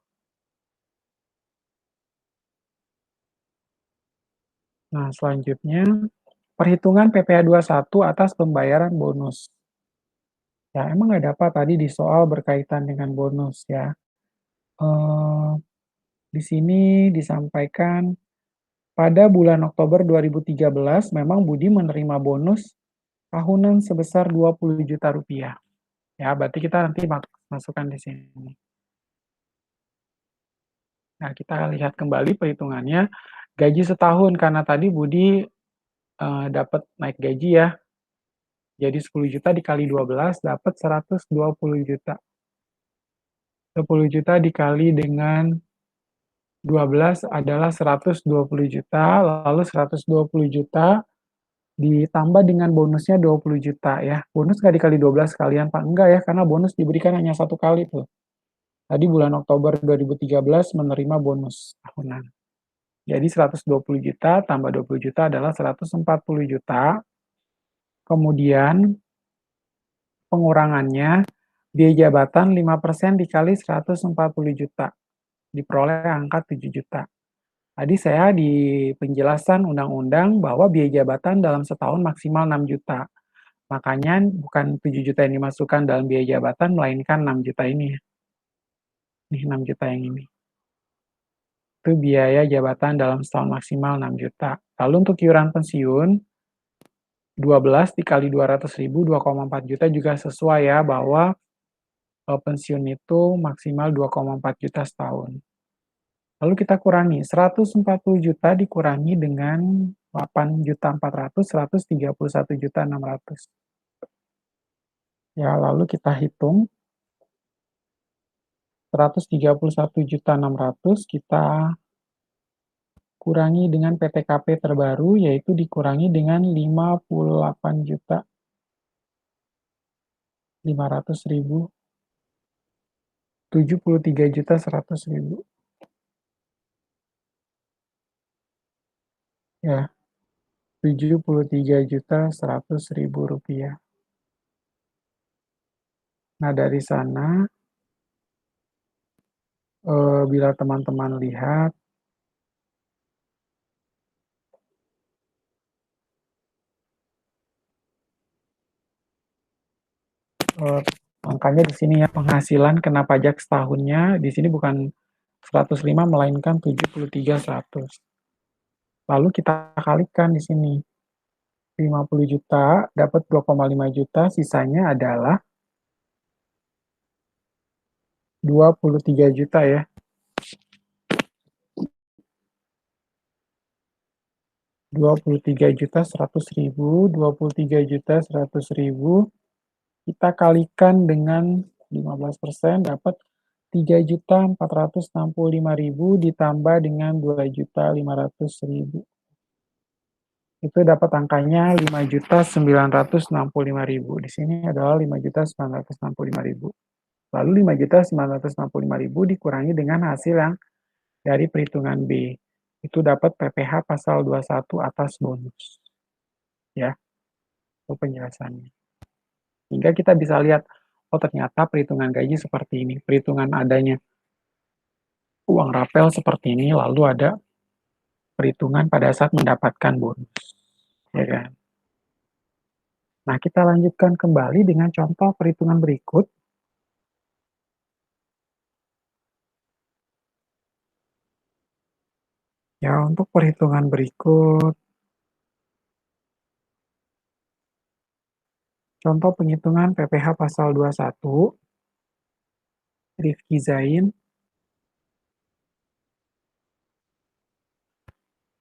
Nah, selanjutnya perhitungan PPh 21 atas pembayaran bonus. Ya, emang ada apa tadi di soal berkaitan dengan bonus ya? Eh, di sini disampaikan pada bulan Oktober 2013 memang Budi menerima bonus tahunan sebesar 20 juta rupiah. Ya, berarti kita nanti masukkan di sini. Nah, kita lihat kembali perhitungannya. Gaji setahun, karena tadi Budi dapat naik gaji ya. Jadi 10 juta dikali 12 dapat 120 juta. 10 juta dikali dengan 12 adalah 120 juta, lalu 120 juta ditambah dengan bonusnya 20 juta ya. Bonus nggak dikali 12 sekalian, Pak? Enggak ya, karena bonus diberikan hanya satu kali tuh. Tadi bulan Oktober 2013 menerima bonus tahunan. Jadi 120 juta tambah 20 juta adalah 140 juta. Kemudian pengurangannya, biaya jabatan 5% dikali 140 juta. Diperoleh angka 7 juta. Tadi saya di penjelasan undang-undang bahwa biaya jabatan dalam setahun maksimal 6 juta. Makanya bukan 7 juta yang dimasukkan dalam biaya jabatan, melainkan 6 juta ini. Nih 6 juta yang ini. Itu biaya jabatan dalam setahun maksimal 6 juta. Lalu untuk iuran pensiun, 12 dikali 200 ribu, 2,4 juta juga sesuai ya, bahwa pensiun itu maksimal 2,4 juta setahun. Lalu kita kurangi, 140 juta dikurangi dengan 8 juta 400, 131 juta 600. Ya, lalu kita hitung 131 juta 600 kita kurangi dengan PTKP terbaru, yaitu dikurangi dengan 58 juta 500 ribu, 73 juta 100 ribu. Ya, 73 juta 100 ribu rupiah. Nah, dari sana, bila teman-teman lihat, angkanya di sini ya, penghasilan kena pajak setahunnya, di sini bukan 105, melainkan 73 100. Lalu kita kalikan di sini. 50 juta, dapat 2,5 juta, sisanya adalah 23 juta ya. 23 juta 100 ribu, 23 juta 100 ribu, kita kalikan dengan 15%, dapat 3 juta 465 ribu ditambah dengan 2 juta 500 ribu. Itu dapat angkanya 5 juta 965 ribu. Di sini adalah 5 juta 965 ribu. Lalu 5 juta 965 ribu dikurangi dengan hasil yang dari perhitungan B. Itu dapat PPh pasal 21 atas bonus. Ya, itu penjelasannya. Hingga kita bisa lihat, oh ternyata perhitungan gaji seperti ini. Perhitungan adanya uang rapel seperti ini, lalu ada perhitungan pada saat mendapatkan bonus. Ya kan? Nah, kita lanjutkan kembali dengan contoh perhitungan berikut. Ya, untuk perhitungan berikut, contoh penghitungan PPh pasal 21, Rifki Zain,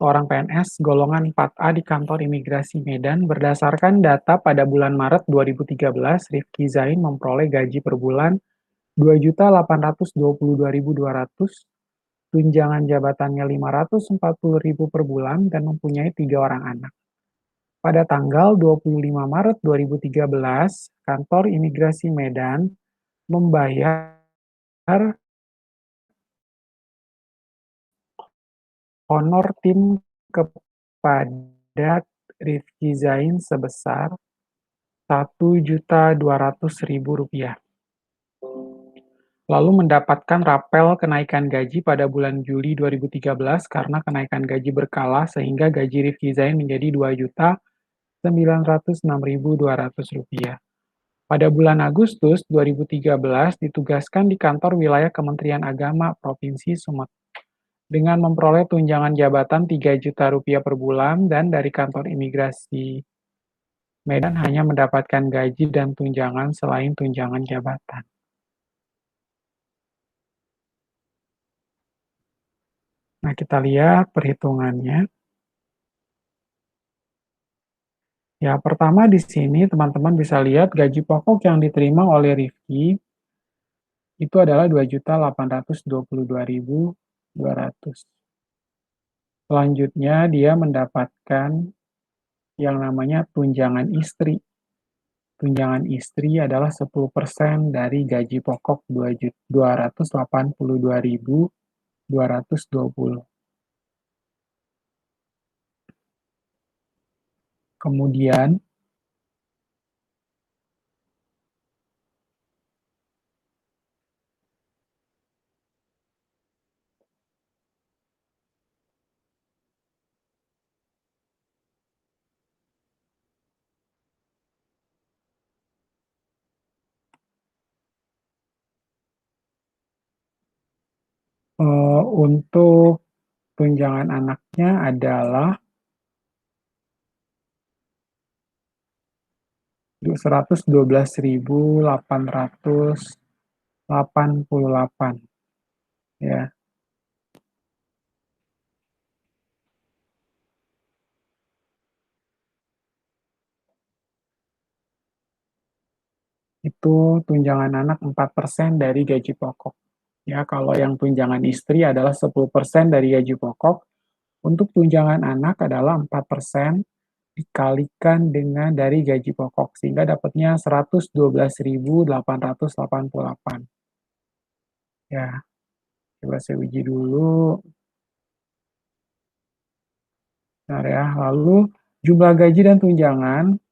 seorang PNS golongan 4A di kantor imigrasi Medan, berdasarkan data pada bulan Maret 2013, Rifki Zain memperoleh gaji per bulan 2.822.200, tunjangan jabatannya 540.000 per bulan dan mempunyai 3 orang anak. Pada tanggal 25 Maret 2013, kantor imigrasi Medan membayar honor tim kepada Rifki Zain sebesar Rp1.200.000, lalu mendapatkan rapel kenaikan gaji pada bulan Juli 2013 karena kenaikan gaji berkala sehingga gaji Rifki Zain menjadi Rp2.906.200. Pada bulan Agustus 2013 ditugaskan di kantor wilayah Kementerian Agama Provinsi Sumatera dengan memperoleh tunjangan jabatan Rp3 juta per bulan dan dari kantor imigrasi Medan hanya mendapatkan gaji dan tunjangan selain tunjangan jabatan. Nah, kita lihat perhitungannya. Ya, pertama di sini teman-teman bisa lihat gaji pokok yang diterima oleh Rifki itu adalah Rp2.822.200. Selanjutnya dia mendapatkan yang namanya tunjangan istri. Tunjangan istri adalah 10% dari gaji pokok Rp282.220. Kemudian untuk tunjangan anaknya adalah Rp112.888, ya. Itu tunjangan anak 4% dari gaji pokok. Ya, kalau yang tunjangan istri adalah 10% dari gaji pokok, untuk tunjangan anak adalah 4% dikalikan dengan dari gaji pokok, sehingga dapatnya 112.888. Ya, coba saya uji dulu. Nah, ya, lalu jumlah gaji dan tunjangan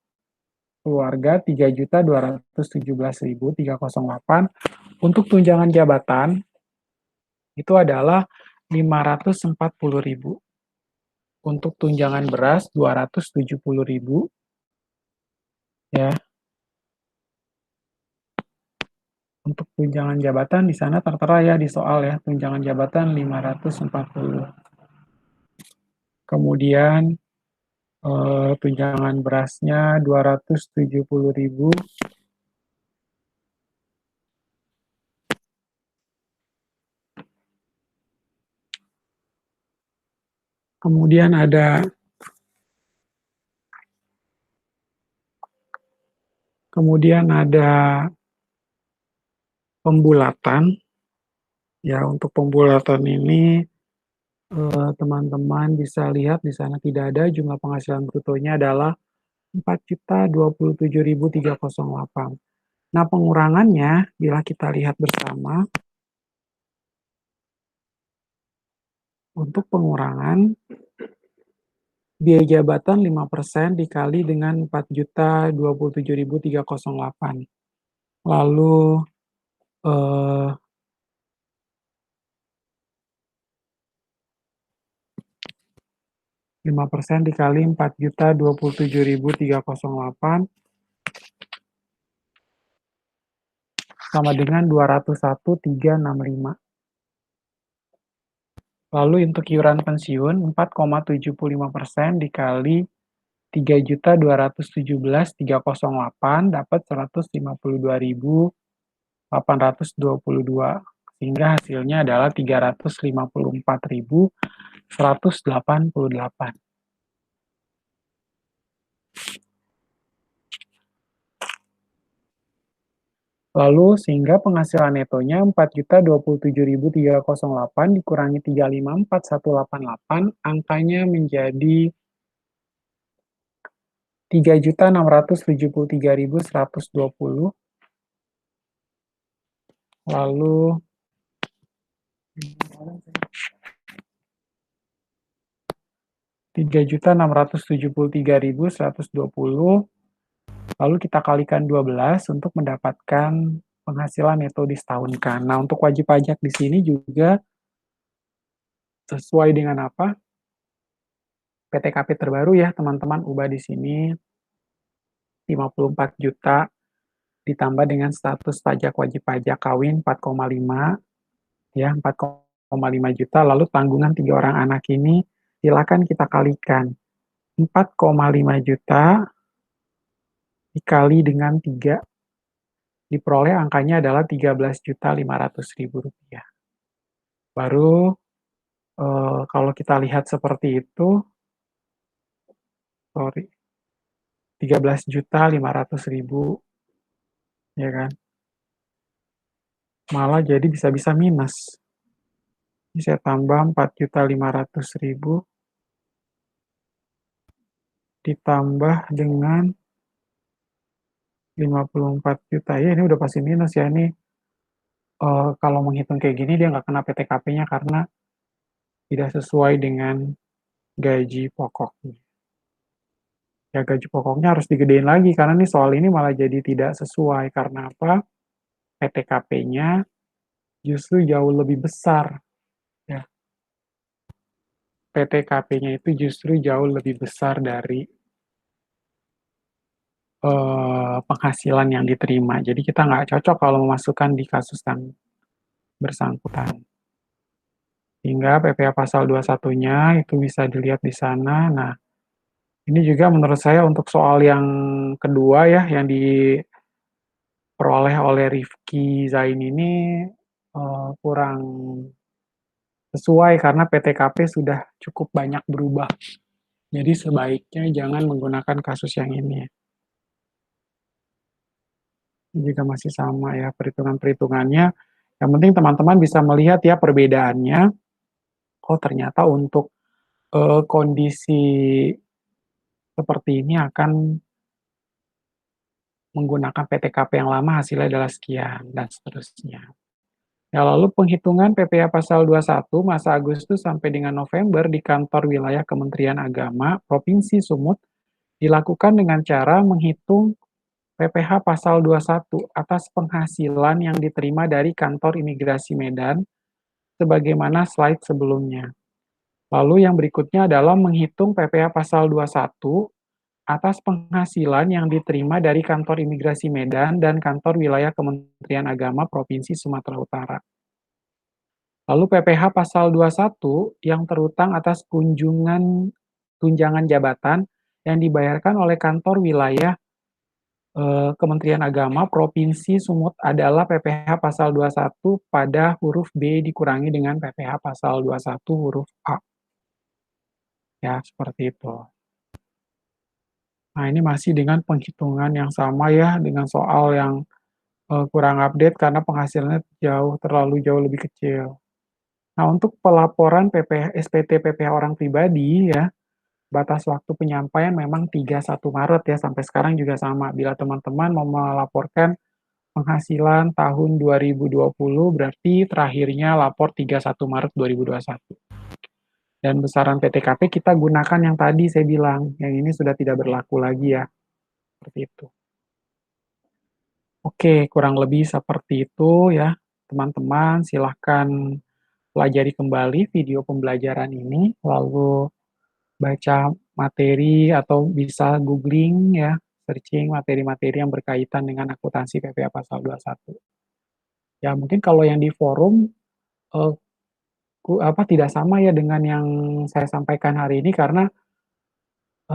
keluarga 3.217.308. Untuk tunjangan jabatan itu adalah 540.000. Untuk tunjangan beras 270.000, ya. Untuk tunjangan jabatan di sana tertera ya di soal ya, tunjangan jabatan 540. Kemudian tunjangan berasnya 270.000. Kemudian ada pembulatan. Ya, untuk pembulatan ini teman-teman bisa lihat di sana tidak ada jumlah penghasilan brutonya adalah 4.027.308. Nah, pengurangannya bila kita lihat bersama, untuk pengurangan biaya jabatan 5% dikali dengan 4.027.308. Lalu 5% dikali 4.027.308 sama dengan 201.365. Lalu untuk iuran pensiun 4,75% dikali 3.217.308 dapat 152.822, sehingga hasilnya adalah 354.188. Lalu sehingga penghasilan netonya 4.027.308 dikurangi 354.188, angkanya menjadi 3.673.120. Lalu 3.673.120. Lalu kita kalikan 12 untuk mendapatkan penghasilan neto disetahunkan. Nah, untuk wajib pajak di sini juga sesuai dengan apa? PTKP terbaru ya, teman-teman. Ubah di sini 54 juta ditambah dengan status pajak wajib pajak kawin 4,5 ya, 4,5 juta. Lalu tanggungan 3 orang anak ini silakan kita kalikan. 4,5 juta dikali dengan 3 diperoleh angkanya adalah 13.500.000 rupiah. Baru kalau kita lihat seperti itu, sorry, 13.500.000, ya kan? Malah jadi bisa-bisa minus. Ini saya tambah 4.500.000 ditambah dengan 54 juta. Ya, ini udah pasti minus ya. Ini kalau menghitung kayak gini dia nggak kena PTKP-nya karena tidak sesuai dengan gaji pokoknya. Ya, gaji pokoknya harus digedein lagi karena nih soal ini malah jadi tidak sesuai. Karena apa? PTKP-nya justru jauh lebih besar. Ya. PTKP-nya itu justru jauh lebih besar dari penghasilan yang diterima. Jadi kita nggak cocok kalau memasukkan di kasus yang bersangkutan. Hingga PPh pasal 21-nya itu bisa dilihat di sana. Nah, ini juga menurut saya untuk soal yang kedua ya, yang diperoleh oleh Rifki Zain ini kurang sesuai karena PTKP sudah cukup banyak berubah. Jadi sebaiknya jangan menggunakan kasus yang ini. Ini juga masih sama ya perhitungan-perhitungannya. Yang penting teman-teman bisa melihat ya perbedaannya. Oh ternyata untuk kondisi seperti ini akan menggunakan PTKP yang lama hasilnya adalah sekian dan seterusnya. Ya, lalu penghitungan PPh pasal 21 masa Agustus sampai dengan November di kantor wilayah Kementerian Agama Provinsi Sumut dilakukan dengan cara menghitung PPh pasal 21 atas penghasilan yang diterima dari kantor imigrasi Medan sebagaimana slide sebelumnya. Lalu yang berikutnya adalah menghitung PPh pasal 21 atas penghasilan yang diterima dari kantor imigrasi Medan dan kantor wilayah Kementerian Agama Provinsi Sumatera Utara. Lalu PPh pasal 21 yang terutang atas tunjangan jabatan yang dibayarkan oleh kantor wilayah Kementerian Agama Provinsi Sumut adalah PPh pasal 21 pada huruf B dikurangi dengan PPh pasal 21 huruf A. Ya, seperti itu. Nah, ini masih dengan penghitungan yang sama ya, dengan soal yang kurang update karena penghasilannya terlalu jauh lebih kecil. Nah, untuk pelaporan SPT PPh orang pribadi ya, batas waktu penyampaian memang 31 Maret ya, sampai sekarang juga sama. Bila teman-teman mau melaporkan penghasilan tahun 2020, berarti terakhirnya lapor 31 Maret 2021. Dan besaran PTKP kita gunakan yang tadi saya bilang, yang ini sudah tidak berlaku lagi ya, seperti itu. Oke, kurang lebih seperti itu ya, teman-teman. Silahkan pelajari kembali video pembelajaran ini, lalu baca materi atau bisa googling ya, searching materi-materi yang berkaitan dengan akuntansi PPh pasal 21. Ya, mungkin kalau yang di forum eh, tidak sama ya dengan yang saya sampaikan hari ini karena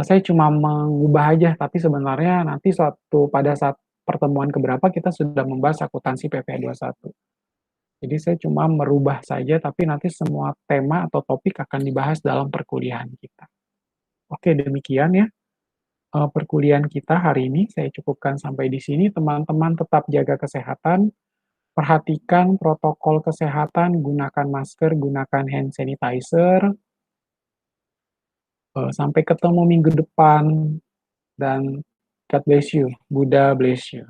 saya cuma mengubah aja, tapi sebenarnya nanti pada saat pertemuan keberapa kita sudah membahas akuntansi PPh 21. Jadi saya cuma merubah saja, tapi nanti semua tema atau topik akan dibahas dalam perkuliahan kita. Oke, demikian ya. perkuliahan kita hari ini. Saya cukupkan sampai di sini. Teman-teman tetap jaga kesehatan, perhatikan protokol kesehatan, gunakan masker, gunakan hand sanitizer. Sampai ketemu minggu depan dan God bless you. Buddha bless you.